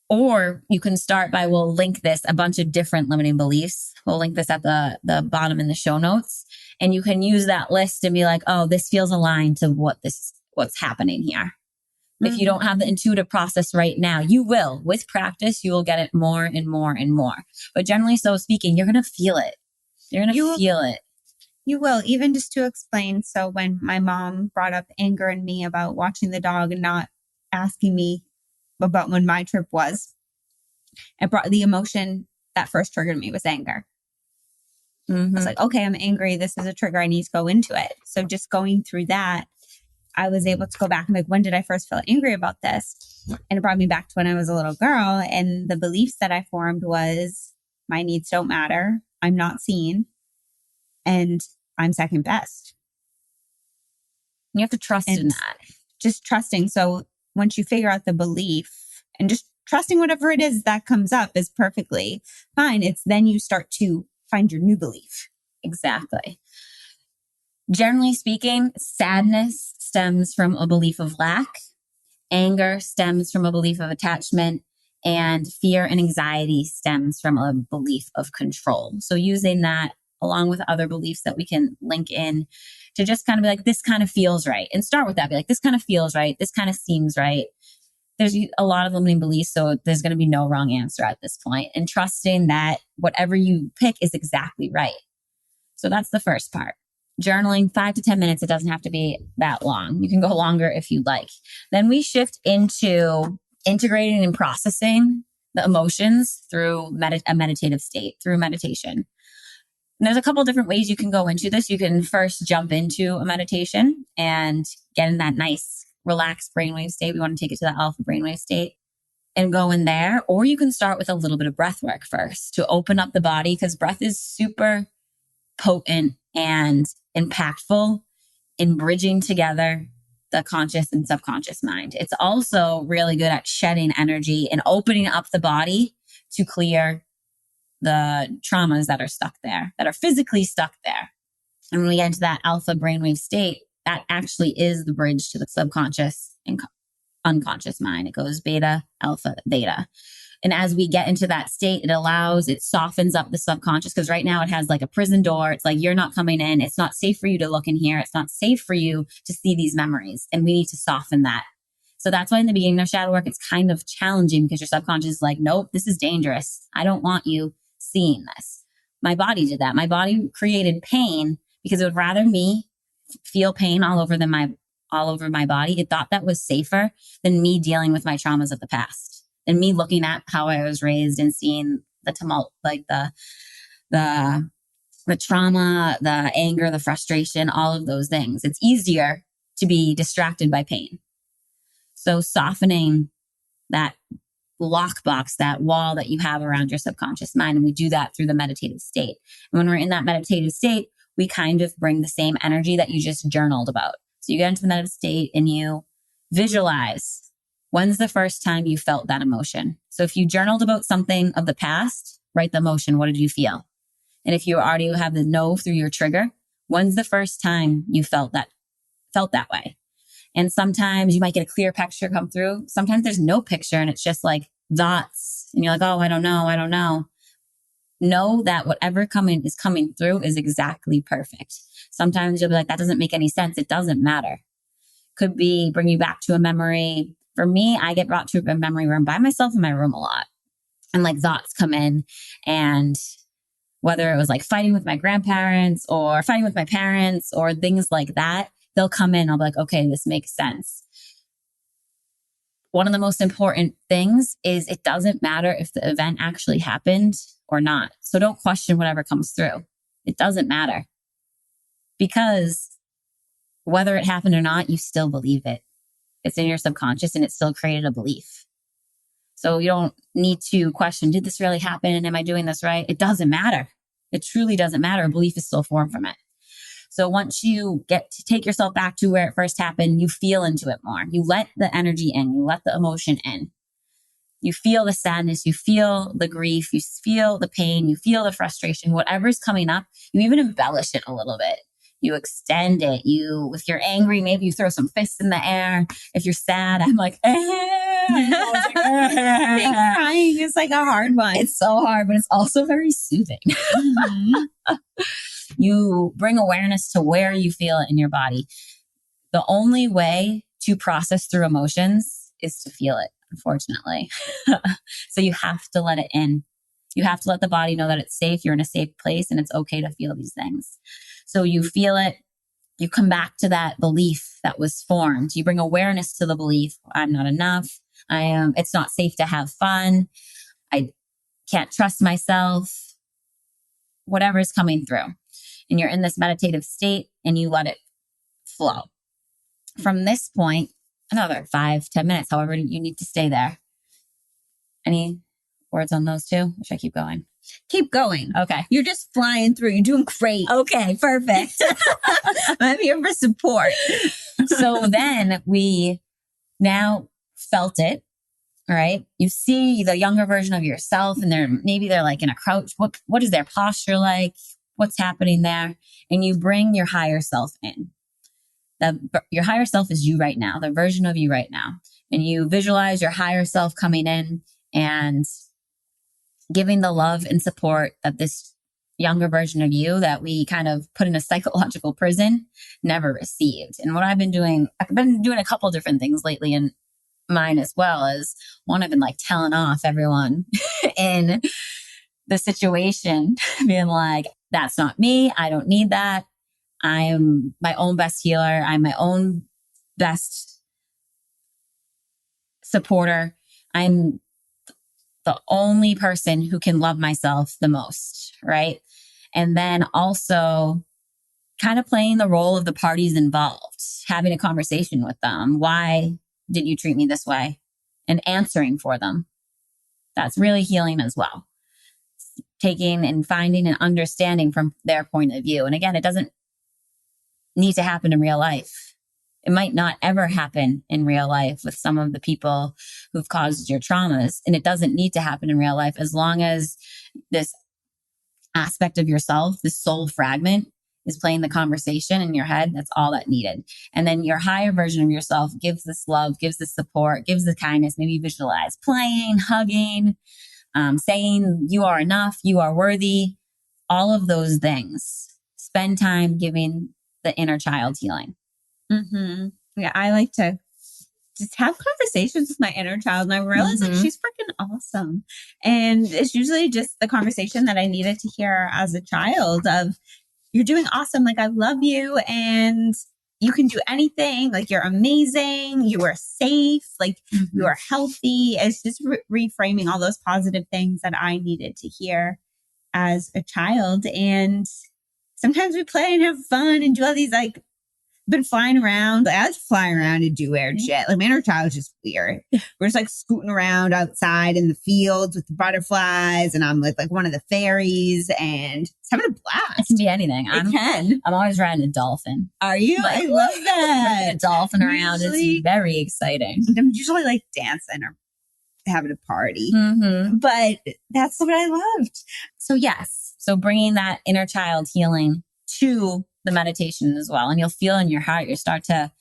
Or you can start by, we'll link this, a bunch of different limiting beliefs. We'll link this at the bottom in the show notes. And you can use that list and be like, oh, this feels aligned to what's happening here. If you don't have the intuitive process right now, you will. With practice, you will get it more and more and more. But generally so speaking, you're going to feel it. You're going to feel it. You will. Even just to explain. So when my mom brought up anger in me about watching the dog and not asking me about when my trip was, it brought the emotion that first triggered me was anger. I was like, okay, I'm angry. This is a trigger. I need to go into it. So just going through that, I was able to go back and like, when did I first feel angry about this? And it brought me back to when I was a little girl. And the beliefs that I formed was my needs don't matter. I'm not seen. And I'm second best. You have to trust in that. Just trusting. So once you figure out the belief and just trusting whatever it is that comes up is perfectly fine. It's then you start to find your new belief. Exactly. Generally speaking, sadness stems from a belief of lack. Anger stems from a belief of attachment. And fear and anxiety stems from a belief of control. So using that along with other beliefs that we can link in to just kind of be like, this kind of feels right. And start with that. Be like, this kind of feels right. This kind of seems right. There's a lot of limiting beliefs, so there's going to be no wrong answer at this point. And trusting that whatever you pick is exactly right. So that's the first part. Journaling 5 to 10 minutes. It doesn't have to be that long. You can go longer if you'd like. Then we shift into integrating and processing the emotions through a meditative state, through meditation. And there's a couple different ways you can go into this. You can first jump into a meditation and get in that nice, relaxed brainwave state. We want to take it to that alpha brainwave state and go in there. Or you can start with a little bit of breath work first to open up the body, because breath is super potent and impactful in bridging together the conscious and subconscious mind. It's also really good at shedding energy and opening up the body to clear the traumas that are stuck there, that are physically stuck there. And when we get into that alpha brainwave state, that actually is the bridge to the subconscious and unconscious mind. It goes beta, alpha, theta. And as we get into that state, it softens up the subconscious, because right now it has like a prison door. It's like, you're not coming in. It's not safe for you to look in here. It's not safe for you to see these memories. And we need to soften that. So that's why in the beginning of shadow work, it's kind of challenging, because your subconscious is like, nope, this is dangerous. I don't want you seeing this. My body did that. My body created pain because it would rather me feel pain all over my body. It thought that was safer than me dealing with my traumas of the past, and me looking at how I was raised and seeing the tumult, like the trauma, the anger, the frustration, all of those things. It's easier to be distracted by pain. So softening that lockbox, that wall that you have around your subconscious mind. And we do that through the meditative state. And when we're in that meditative state, we kind of bring the same energy that you just journaled about. So you get into the meditative state and you visualize, when's the first time you felt that emotion? So if you journaled about something of the past, write the emotion. What did you feel? And if you already have the know through your trigger, when's the first time you felt that way? And sometimes you might get a clear picture come through. Sometimes there's no picture and it's just like dots. And you're like, oh, I don't know. Know that whatever is coming through is exactly perfect. Sometimes you'll be like, that doesn't make any sense. It doesn't matter. Could be bring you back to a memory. For me, I get brought to a memory where I'm by myself in my room a lot. And like thoughts come in, and whether it was like fighting with my grandparents or fighting with my parents or things like that, they'll come in. I'll be like, okay, this makes sense. One of the most important things is it doesn't matter if the event actually happened or not. So don't question whatever comes through. It doesn't matter, because whether it happened or not, you still believe it. It's in your subconscious and it still created a belief. So you don't need to question, did this really happen? Am I doing this right? It doesn't matter. It truly doesn't matter. A belief is still formed from it. So once you get to take yourself back to where it first happened, you feel into it more. You let the energy in, you let the emotion in. You feel the sadness, you feel the grief, you feel the pain, you feel the frustration, whatever's coming up, you even embellish it a little bit. You extend it. If you're angry, maybe you throw some fists in the air. If you're sad, I'm like, Crying is like a hard one. It's so hard, but it's also very soothing. Mm-hmm. You bring awareness to where you feel it in your body. The only way to process through emotions is to feel it, unfortunately. So you have to let it in. You have to let the body know that it's safe. You're in a safe place and it's okay to feel these things. So you feel it. You come back to that belief that was formed. You bring awareness to the belief. I'm not enough. It's not safe to have fun. I can't trust myself. Whatever is coming through. And you're in this meditative state and you let it flow. From this point, another 5-10 minutes, however you need to stay there. Any words on those two? Or should I keep going? Keep going. Okay. You're just flying through. You're doing great. Okay, perfect. I'm here for support. So then we now felt it. All right. You see the younger version of yourself, and they're like in a crouch. What is their posture like? What's happening there? And you bring your higher self in. Your higher self is you right now, the version of you right now. And you visualize your higher self coming in and giving the love and support that this younger version of you that we kind of put in a psychological prison never received. And what I've been doing a couple of different things lately in mine as well. Is one, I've been like telling off everyone in the situation, being like, that's not me. I don't need that. I am my own best healer. I'm my own best supporter. I'm the only person who can love myself the most, right? And then also kind of playing the role of the parties involved, having a conversation with them. Why did you treat me this way? And answering for them. That's really healing as well. Taking and finding and understanding from their point of view. And again, it doesn't need to happen in real life. It might not ever happen in real life with some of the people who've caused your traumas. And it doesn't need to happen in real life as long as this aspect of yourself, this soul fragment, is playing the conversation in your head. That's all that needed. And then your higher version of yourself gives this love, gives this support, gives the kindness. Maybe visualize playing, hugging, saying you are enough, you are worthy, all of those things. Spend time giving the inner child healing. Mm-hmm. Yeah, I like to just have conversations with my inner child, and I realize like she's freaking awesome. And it's usually just the conversation that I needed to hear as a child of, you're doing awesome. Like, I love you and you can do anything. Like, you're amazing. You are safe. Like, you are healthy. It's just reframing all those positive things that I needed to hear as a child. And sometimes we play and have fun and do all these like, been flying around. Like, I was flying around and do weird shit. Like, my inner child was just weird. We're just like scooting around outside in the fields with the butterflies, and I'm with like one of the fairies, and it's having a blast. It can be anything. I'm always riding a dolphin. Are you? Like, I love that. A dolphin around. It's very exciting. I'm usually like dancing or having a party, but that's what I loved. So yes. So bringing that inner child healing to the meditation as well. And you'll feel in your heart, you start to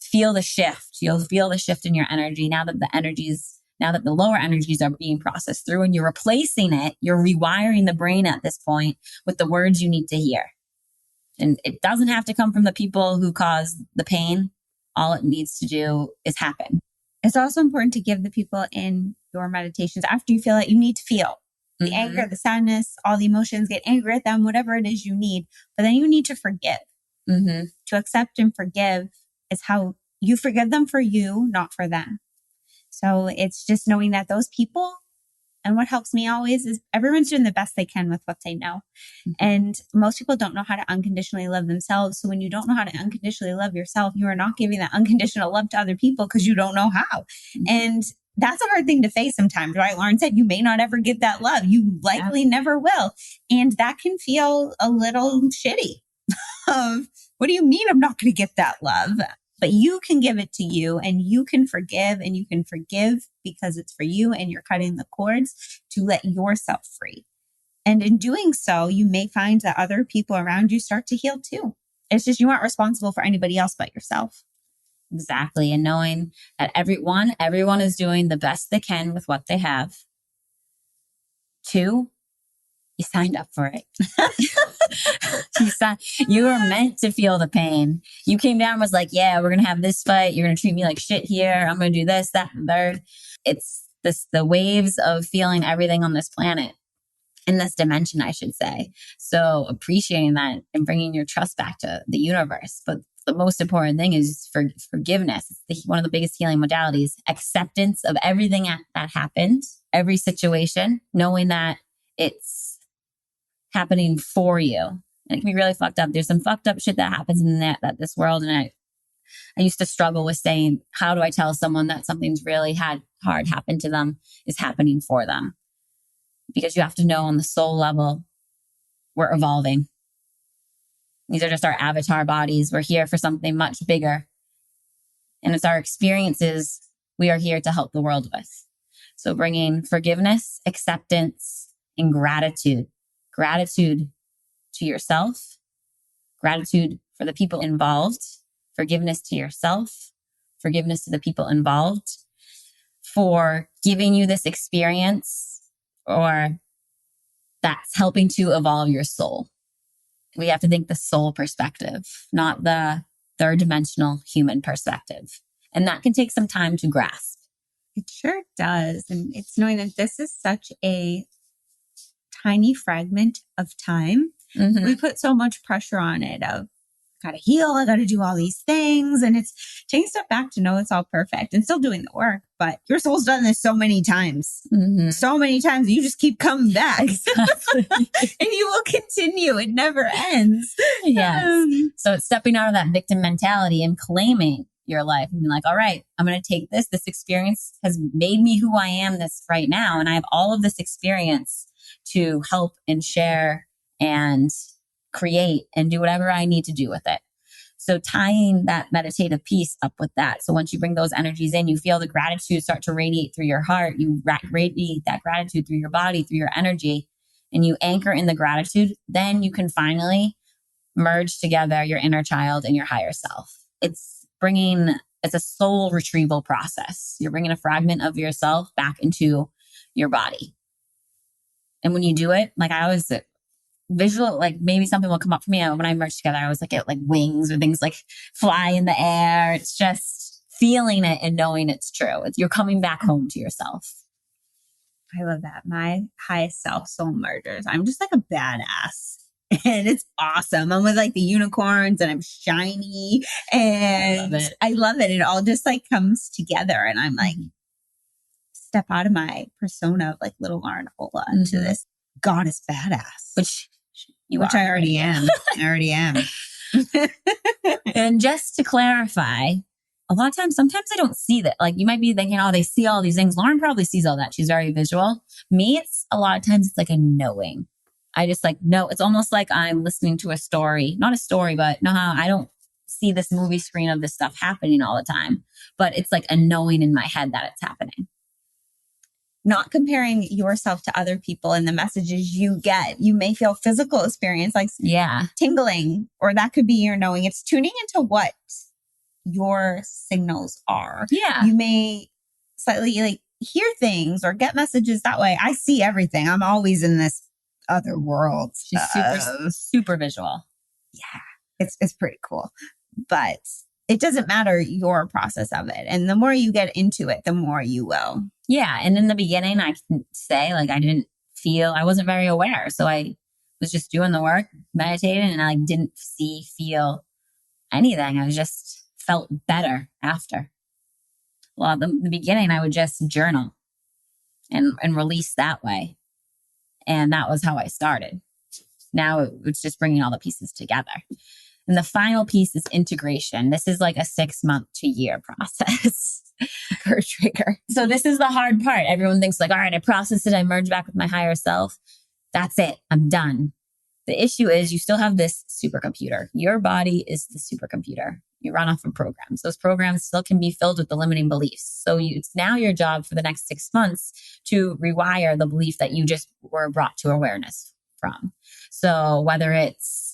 feel the shift. You'll feel the shift in your energy now that the lower energies are being processed through, and you're replacing it. You're rewiring the brain at this point with the words you need to hear. And it doesn't have to come from the people who caused the pain. All it needs to do is happen. It's also important to give the people in your meditations, after you feel it, you need to feel the anger, the sadness, all the emotions, get angry at them, whatever it is you need. But then you need to forgive. To accept and forgive is how you forgive them for you, not for them. So it's just knowing that those people, and what helps me always is everyone's doing the best they can with what they know. And most people don't know how to unconditionally love themselves. So when you don't know how to unconditionally love yourself, you are not giving that unconditional love to other people because you don't know how. And that's a hard thing to face sometimes, right? Lauren said, you may not ever get that love. You likely never will. And that can feel a little shitty. What do you mean I'm not going to get that love? But you can give it to you, and you can forgive, and you can forgive because it's for you, and you're cutting the cords to let yourself free. And in doing so, you may find that other people around you start to heal too. It's just, you aren't responsible for anybody else but yourself. Exactly. And knowing that everyone is doing the best they can with what they have. 2, you signed up for it. You were meant to feel the pain. You came down and was like, yeah, we're going to have this fight. You're going to treat me like shit here. I'm going to do this, that, and third. It's the waves of feeling everything on this planet, in this dimension, I should say. So appreciating that and bringing your trust back to the universe. But the most important thing is forgiveness. It's one of the biggest healing modalities. Acceptance of everything that happened, every situation, knowing that it's happening for you. And it can be really fucked up. There's some fucked up shit that happens in this world. And I used to struggle with saying, how do I tell someone that something's really hard happened to them is happening for them? Because you have to know on the soul level, we're evolving. These are just our avatar bodies. We're here for something much bigger. And it's our experiences we are here to help the world with. So bringing forgiveness, acceptance, and gratitude. Gratitude to yourself. Gratitude for the people involved. Forgiveness to yourself. Forgiveness to the people involved for giving you this experience, or that's helping to evolve your soul. We have to think the soul perspective, not the third dimensional human perspective. And that can take some time to grasp. It sure does. And it's knowing that this is such a tiny fragment of time. We put so much pressure on it of, got to heal, I got to do all these things. And it's taking a step back to know it's all perfect and still doing the work. But your soul's done this so many times. So many times. You just keep coming back. Exactly. And you will continue. It never ends. Yes. So it's stepping out of that victim mentality and claiming your life and being like, all right, I'm going to take this. This experience has made me who I am this right now. And I have all of this experience to help and share and create and do whatever I need to do with it. So tying that meditative piece up with that. So once you bring those energies in, you feel the gratitude start to radiate through your heart. You radiate that gratitude through your body, through your energy, and you anchor in the gratitude. Then you can finally merge together your inner child and your higher self. It's a soul retrieval process. You're bringing a fragment of yourself back into your body. And when you do it, like I always visual, like maybe something will come up for me when I merge together. I always like get like wings or things like fly in the air. It's just feeling it and knowing it's true. You're coming back home to yourself. I love that. My highest self soul mergers. I'm just like a badass. And it's awesome. I'm with like the unicorns and I'm shiny and I love it. It all just like comes together and I'm like, step out of my persona of like little Lauren Ola into this goddess badass. Which I already am. I already am. And just to clarify, a lot of times, sometimes I don't see that. Like you might be thinking, oh, they see all these things. Lauren probably sees all that. She's very visual. Me, it's a lot of times it's like a knowing. I just like know. It's almost like I'm listening to a story, not a story, but know how I don't see this movie screen of this stuff happening all the time, but it's like a knowing in my head that it's happening. Not comparing yourself to other people and the messages you get. You may feel physical experience like tingling, or that could be your knowing. It's tuning into what your signals are. Yeah. You may slightly like hear things or get messages that way. I see everything. I'm always in this other world. She's super visual. Yeah. It's pretty cool. But it doesn't matter your process of it. And the more you get into it, the more you will. Yeah. And in the beginning, I can say like I wasn't very aware. So I was just doing the work, meditating, and I like didn't feel anything. I just felt better after. Well, the beginning, I would just journal and release that way. And that was how I started. Now it's just bringing all the pieces together. And the final piece is integration. This is like a 6-month to year process per trigger. So this is the hard part. Everyone thinks like, all right, I processed it. I merged back with my higher self. That's it. I'm done. The issue is you still have this supercomputer. Your body is the supercomputer. You run off of programs. Those programs still can be filled with the limiting beliefs. So it's now your job for the next 6 months to rewire the belief that you just were brought to awareness from. So whether it's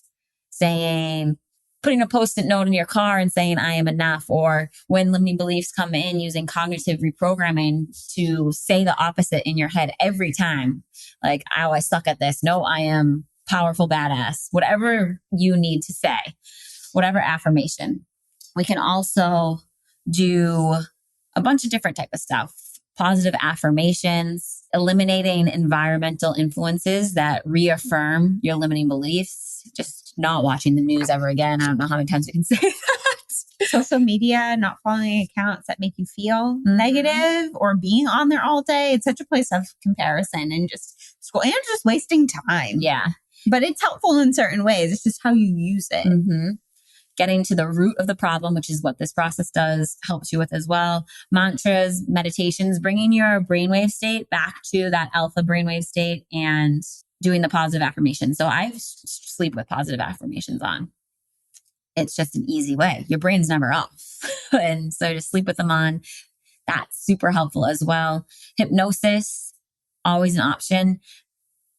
putting a Post-it note in your car and saying, I am enough, or when limiting beliefs come in, using cognitive reprogramming to say the opposite in your head every time. Like, oh, I suck at this. No, I am powerful, badass, whatever you need to say, whatever affirmation. We can also do a bunch of different type of stuff. Positive affirmations, eliminating environmental influences that reaffirm your limiting beliefs, just not watching the news ever again. I don't know how many times you can say that. Social media, not following accounts that make you feel negative or being on there all day. It's such a place of comparison and just school and just wasting time. Yeah. But it's helpful in certain ways. It's just how you use it. Getting to the root of the problem, which is what this process does, helps you with as well. Mantras, meditations, bringing your brainwave state back to that alpha brainwave state and doing the positive affirmations. So I sleep with positive affirmations on. It's just an easy way. Your brain's never off. And so just sleep with them on. That's super helpful as well. Hypnosis, always an option.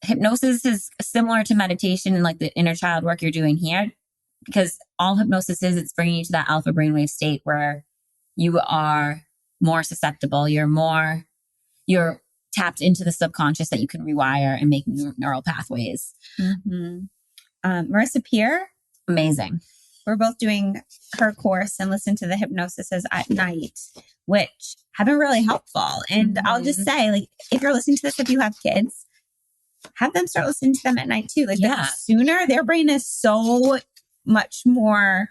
Hypnosis is similar to meditation and like the inner child work you're doing here. Because all hypnosis is, it's bringing you to that alpha brainwave state where you are more susceptible. You're tapped into the subconscious that you can rewire and make new neural pathways. Marissa Peer. Amazing. We're both doing her course and listen to the hypnosises at night, which have been really helpful. And I'll just say, like, if you're listening to this, if you have kids, have them start listening to them at night too. Like the sooner, their brain is so much more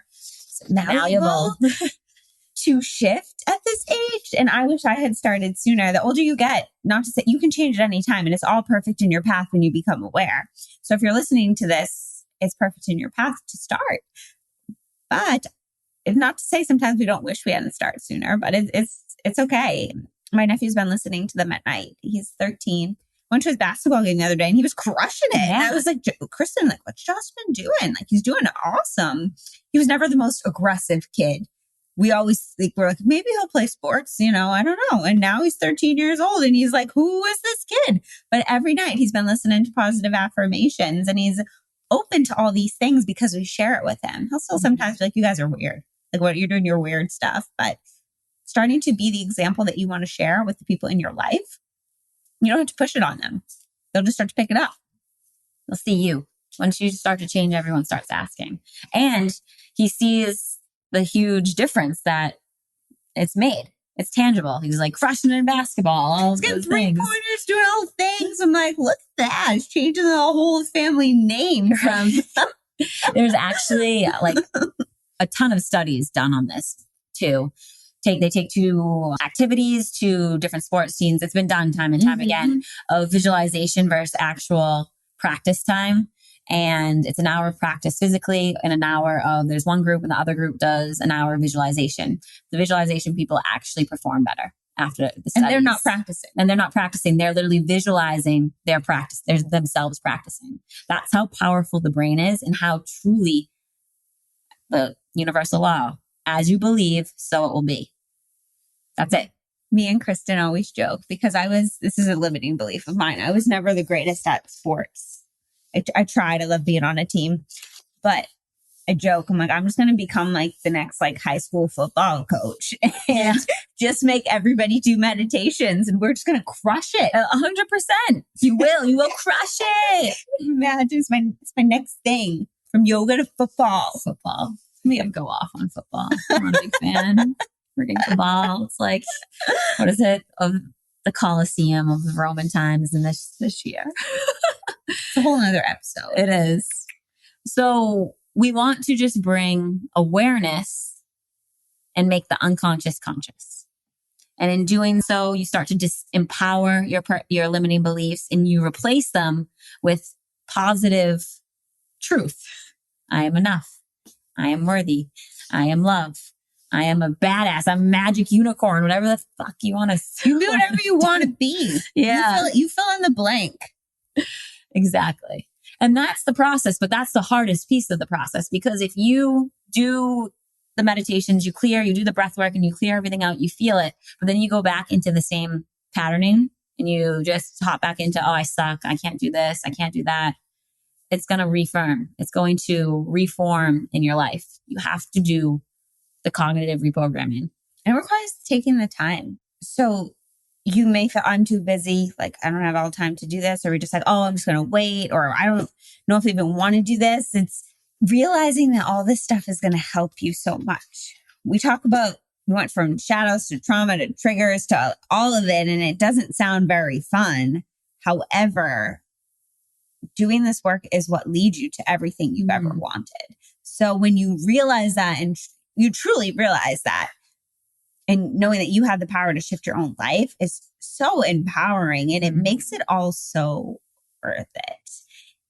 malleable to shift at this age. And I wish I had started sooner. The older you get, not to say you can change at any time and it's all perfect in your path when you become aware. So if you're listening to this, it's perfect in your path to start. But if not to say sometimes we don't wish we hadn't started sooner, but it's okay. My nephew's been listening to them at night. He's 13. Went to his basketball game the other day and he was crushing it. Yeah. And I was like, Kristen, like, what's Josh been doing? Like, he's doing awesome. He was never the most aggressive kid. We always think we're like, maybe he'll play sports, I don't know. And now he's 13 years old and he's like, who is this kid? But every night he's been listening to positive affirmations and he's open to all these things because we share it with him. He'll still sometimes be like, you guys are weird. Like, what you're doing, your weird stuff. But starting to be the example that you want to share with the people in your life, you don't have to push it on them. They'll just start to pick it up. They'll see you. Once you start to change, everyone starts asking. And he sees the huge difference that it's made. It's tangible. He was like crushing it in basketball. All He's getting 3-pointers, doing all things. I'm like, look at that. It's changing the whole family name from. There's actually like a ton of studies done on this too. They take two activities, two different sports teams. It's been done time and time again of visualization versus actual practice time. And it's an hour of practice physically and an hour of, there's one group and the other group does an hour of visualization. The visualization people actually perform better after the studies. And they're not practicing. They're literally visualizing their practice. They're themselves practicing. That's how powerful the brain is and how truly the universal law, as you believe, so it will be. That's it. Me and Kristen always joke because this is a limiting belief of mine. I was never the greatest at sports. I tried. I love being on a team, but I joke. I'm like, I'm just going to become like the next like high school football coach and just make everybody do meditations. And we're just going to crush it. 100%. You will crush it. Imagine it's my next thing, from yoga to football. We have to go off on football. I'm not a big fan. Freaking football. It's like, what is it? Of the Colosseum of the Roman times in this year. It's a whole nother episode. It is. So we want to just bring awareness and make the unconscious conscious. And in doing so, you start to disempower your limiting beliefs and you replace them with positive truth. I am enough. I am worthy. I am love. I am a badass. I'm a magic unicorn, whatever the fuck you want to say. You be whatever you want to be. Yeah. You fill in the blank. Exactly. And that's the process, but that's the hardest piece of the process, because if you do the meditations, you do the breath work and you clear everything out, you feel it, but then you go back into the same patterning and you just hop back into, oh, I suck. I can't do this. I can't do that. It's going to reform. It's going to reform in your life. You have to do the cognitive reprogramming. It requires taking the time. So you may feel I'm too busy, like I don't have all the time to do this, or we're just like, oh, I'm just going to wait, or I don't know if I even want to do this. It's realizing that all this stuff is going to help you so much. We went from shadows to trauma to triggers to all of it, and it doesn't sound very fun. However, doing this work is what leads you to everything you've ever wanted. So when you realize that, and you truly realize that, and knowing that you have the power to shift your own life is so empowering, and it makes it all so worth it.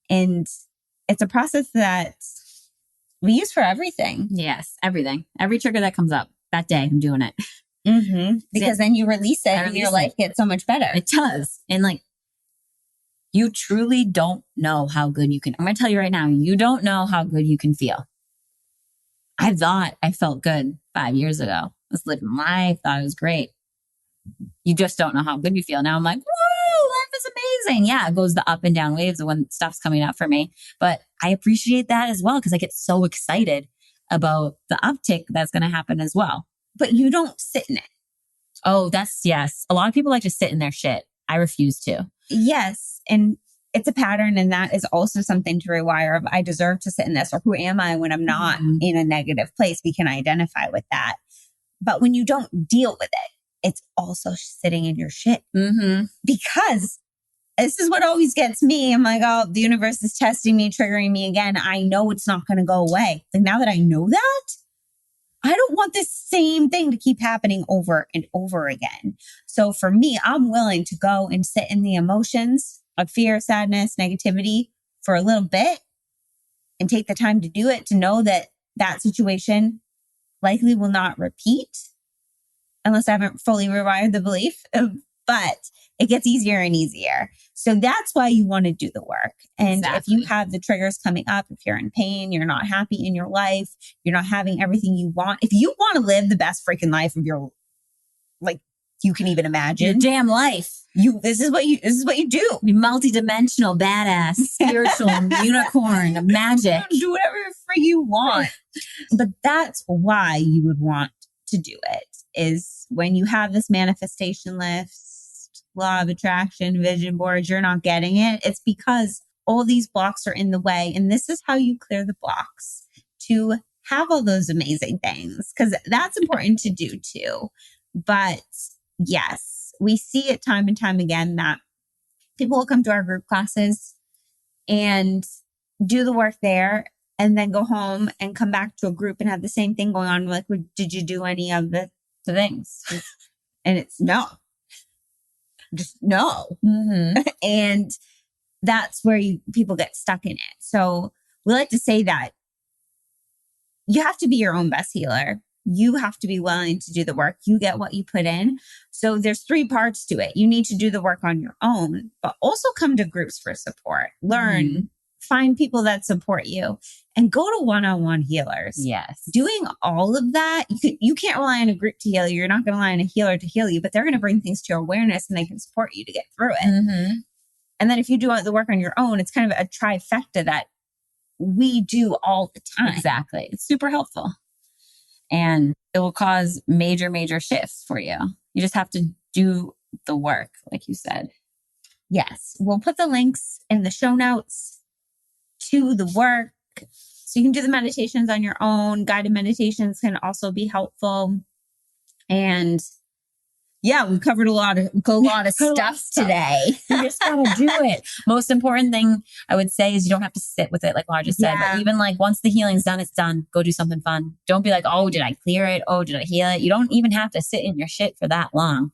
And it's a process that we use for everything. Yes, everything. Every trigger that comes up that day, I'm doing it. Because then you release it and your life gets so much better. It does. And like, you truly don't know how good you can. I'm going to tell you right now, you don't know how good you can feel. I thought I felt good 5 years ago. I was living life, thought it was great. You just don't know how good you feel. Now I'm like, woo, life is amazing. Yeah, it goes the up and down waves of when stuff's coming up for me. But I appreciate that as well, because I get so excited about the uptick that's going to happen as well. But you don't sit in it. Oh, yes. A lot of people like to sit in their shit. I refuse to. Yes. And it's a pattern. And that is also something to rewire of, I deserve to sit in this, or who am I when I'm not in a negative place? We can identify with that. But when you don't deal with it, it's also sitting in your shit. Because this is what always gets me. I'm like, oh, the universe is testing me, triggering me again. I know it's not going to go away. Like, now that I know that, I don't want this same thing to keep happening over and over again. So for me, I'm willing to go and sit in the emotions of fear, sadness, negativity for a little bit and take the time to do it, to know that that situation likely will not repeat unless I haven't fully rewired the belief. But it gets easier and easier. So that's why you want to do the work. And if you have the triggers coming up, if you're in pain, you're not happy in your life, you're not having everything you want. If you want to live the best freaking life of your, like, you can even imagine. Your damn life. This is what you do. Be multi-dimensional, badass, spiritual, unicorn, magic. Do whatever frig you want. But that's why you would want to do it, is when you have this manifestation list, law of attraction, vision boards, you're not getting it. It's because all these blocks are in the way. And this is how you clear the blocks to have all those amazing things, because that's important to do too. But yes, we see it time and time again that people will come to our group classes and do the work there and then go home and come back to a group and have the same thing going on. Like, did you do any of the things? And it's no. Just no. Mm-hmm. And that's where people get stuck in it. So we like to say that you have to be your own best healer. You have to be willing to do the work. You get what you put in. So there's 3 parts to it. You need to do the work on your own, but also come to groups for support. Learn, find people that support you, and go to one-on-one healers. Yes. Doing all of that, you can't rely on a group to heal you. You're not going to rely on a healer to heal you, but they're going to bring things to your awareness and they can support you to get through it. Mm-hmm. And then if you do all the work on your own, it's kind of a trifecta that we do all the time. Exactly. It's super helpful. And it will cause major, major shifts for you. You just have to do the work, like you said. Yes. We'll put the links in the show notes to the work. So you can do the meditations on your own. Guided meditations can also be helpful. And yeah, we covered a lot of stuff today. You just gotta do it. Most important thing I would say is you don't have to sit with it, like Laura just said. But even like once the healing's done, it's done. Go do something fun. Don't be like, oh, did I clear it? Oh, did I heal it? You don't even have to sit in your shit for that long.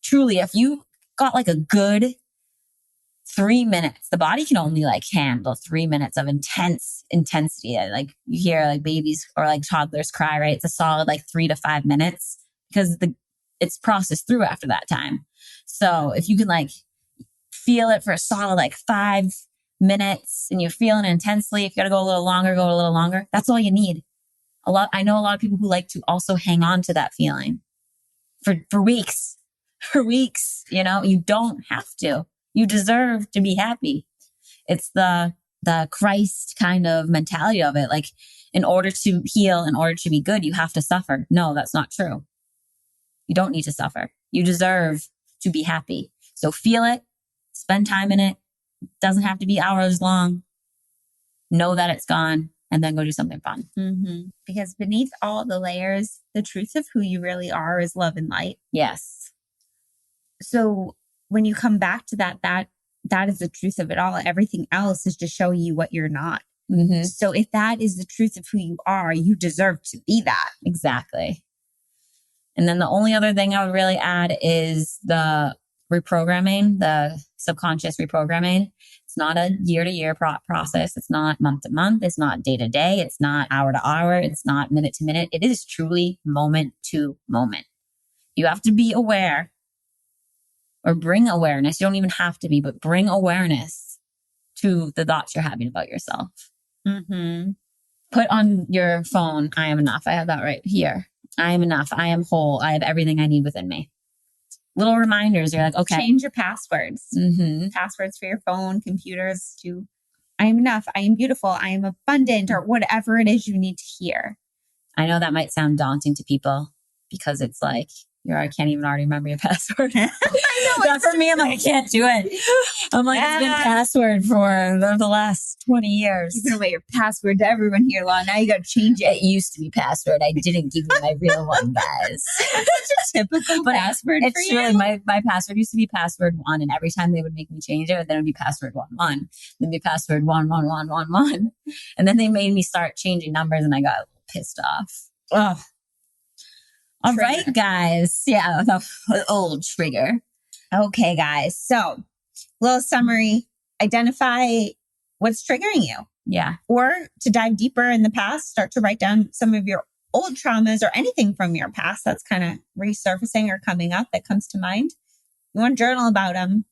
Truly, if you got like a good 3 minutes, the body can only like handle 3 minutes of intensity. Like you hear like babies or like toddlers cry, right? It's a solid like 3 to 5 minutes because it's processed through after that time. So if you can like feel it for a solid like 5 minutes and you're feeling it intensely, if you got to go a little longer, go a little longer. That's all you need. I know a lot of people who like to also hang on to that feeling for weeks, you know. You don't have to. You deserve to be happy. It's the Christ kind of mentality of it. Like, in order to heal, in order to be good, you have to suffer. No, that's not true. You don't need to suffer. You deserve to be happy. So feel it, spend time in it. Doesn't have to be hours long. Know that it's gone and then go do something fun. Mm-hmm. Because beneath all the layers, the truth of who you really are is love and light. Yes. So when you come back to that is the truth of it all. Everything else is just showing you what you're not. Mm-hmm. So if that is the truth of who you are, you deserve to be that. Exactly. And then the only other thing I would really add is the reprogramming, the subconscious reprogramming. It's not a year-to-year process. It's not month-to-month. It's not day-to-day. It's not hour-to-hour. It's not minute-to-minute. It is truly moment-to-moment. You have to be aware or bring awareness. You don't even have to be, but bring awareness to the thoughts you're having about yourself. Mm-hmm. Put on your phone, I am enough. I have that right here. I am enough. I am whole. I have everything I need within me. Little reminders. You're like, okay. Change your passwords. Mm-hmm. Passwords for your phone, computers to I am enough. I am beautiful. I am abundant, or whatever it is you need to hear. I know that might sound daunting to people because it's like, I can't even already remember your password. I know. Not for me. I'm like, I can't do it. I'm like, it's been password for the last 20 years. You've been away your password to everyone here, Law. Now you got to change it. It used to be password. I didn't give you my real one, guys. Such a typical password for you. It's really, my password used to be password 1. And every time they would make me change it, then it would be password 1, then be password 1. And then they made me start changing numbers and I got a little pissed off. Ugh. All right, guys. Yeah, the old trigger. Okay, guys. So, little summary. Identify what's triggering you. Yeah. Or to dive deeper in the past, start to write down some of your old traumas or anything from your past that's kind of resurfacing or coming up that comes to mind. You want to journal about them.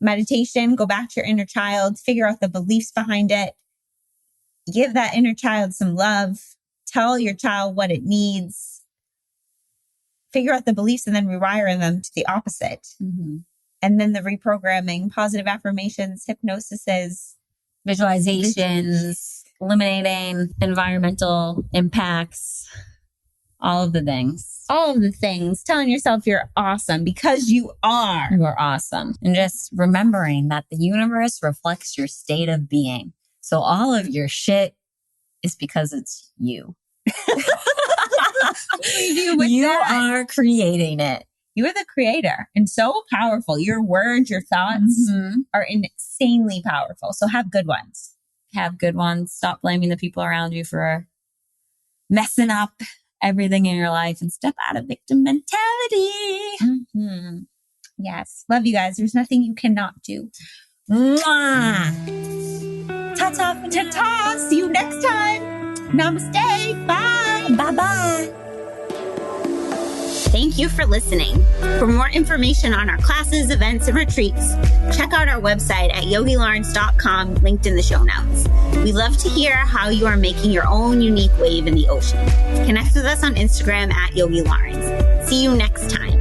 Meditation, go back to your inner child, figure out the beliefs behind it. Give that inner child some love. Tell your child what it needs. figure out the beliefs and then rewire them to the opposite. Mm-hmm. And then the reprogramming, positive affirmations, hypnosis, visualizations, eliminating environmental impacts, all of the things. All of the things, telling yourself you're awesome because you are. You are awesome. And just remembering that the universe reflects your state of being. So all of your shit is because it's you. You are creating it. You are the creator and so powerful. Your words, your thoughts are insanely powerful. So have good ones. Have good ones. Stop blaming the people around you for messing up everything in your life and step out of victim mentality. Yes. Love you guys. There's nothing you cannot do. Mwah. Ta-ta. Ta-ta. See you next time. Namaste. Bye. Bye-bye. Thank you for listening. For more information on our classes, events, and retreats, check out our website at yogilawrence.com, linked in the show notes. We love to hear how you are making your own unique wave in the ocean. Connect with us on Instagram at Yogi Lawrence. See you next time.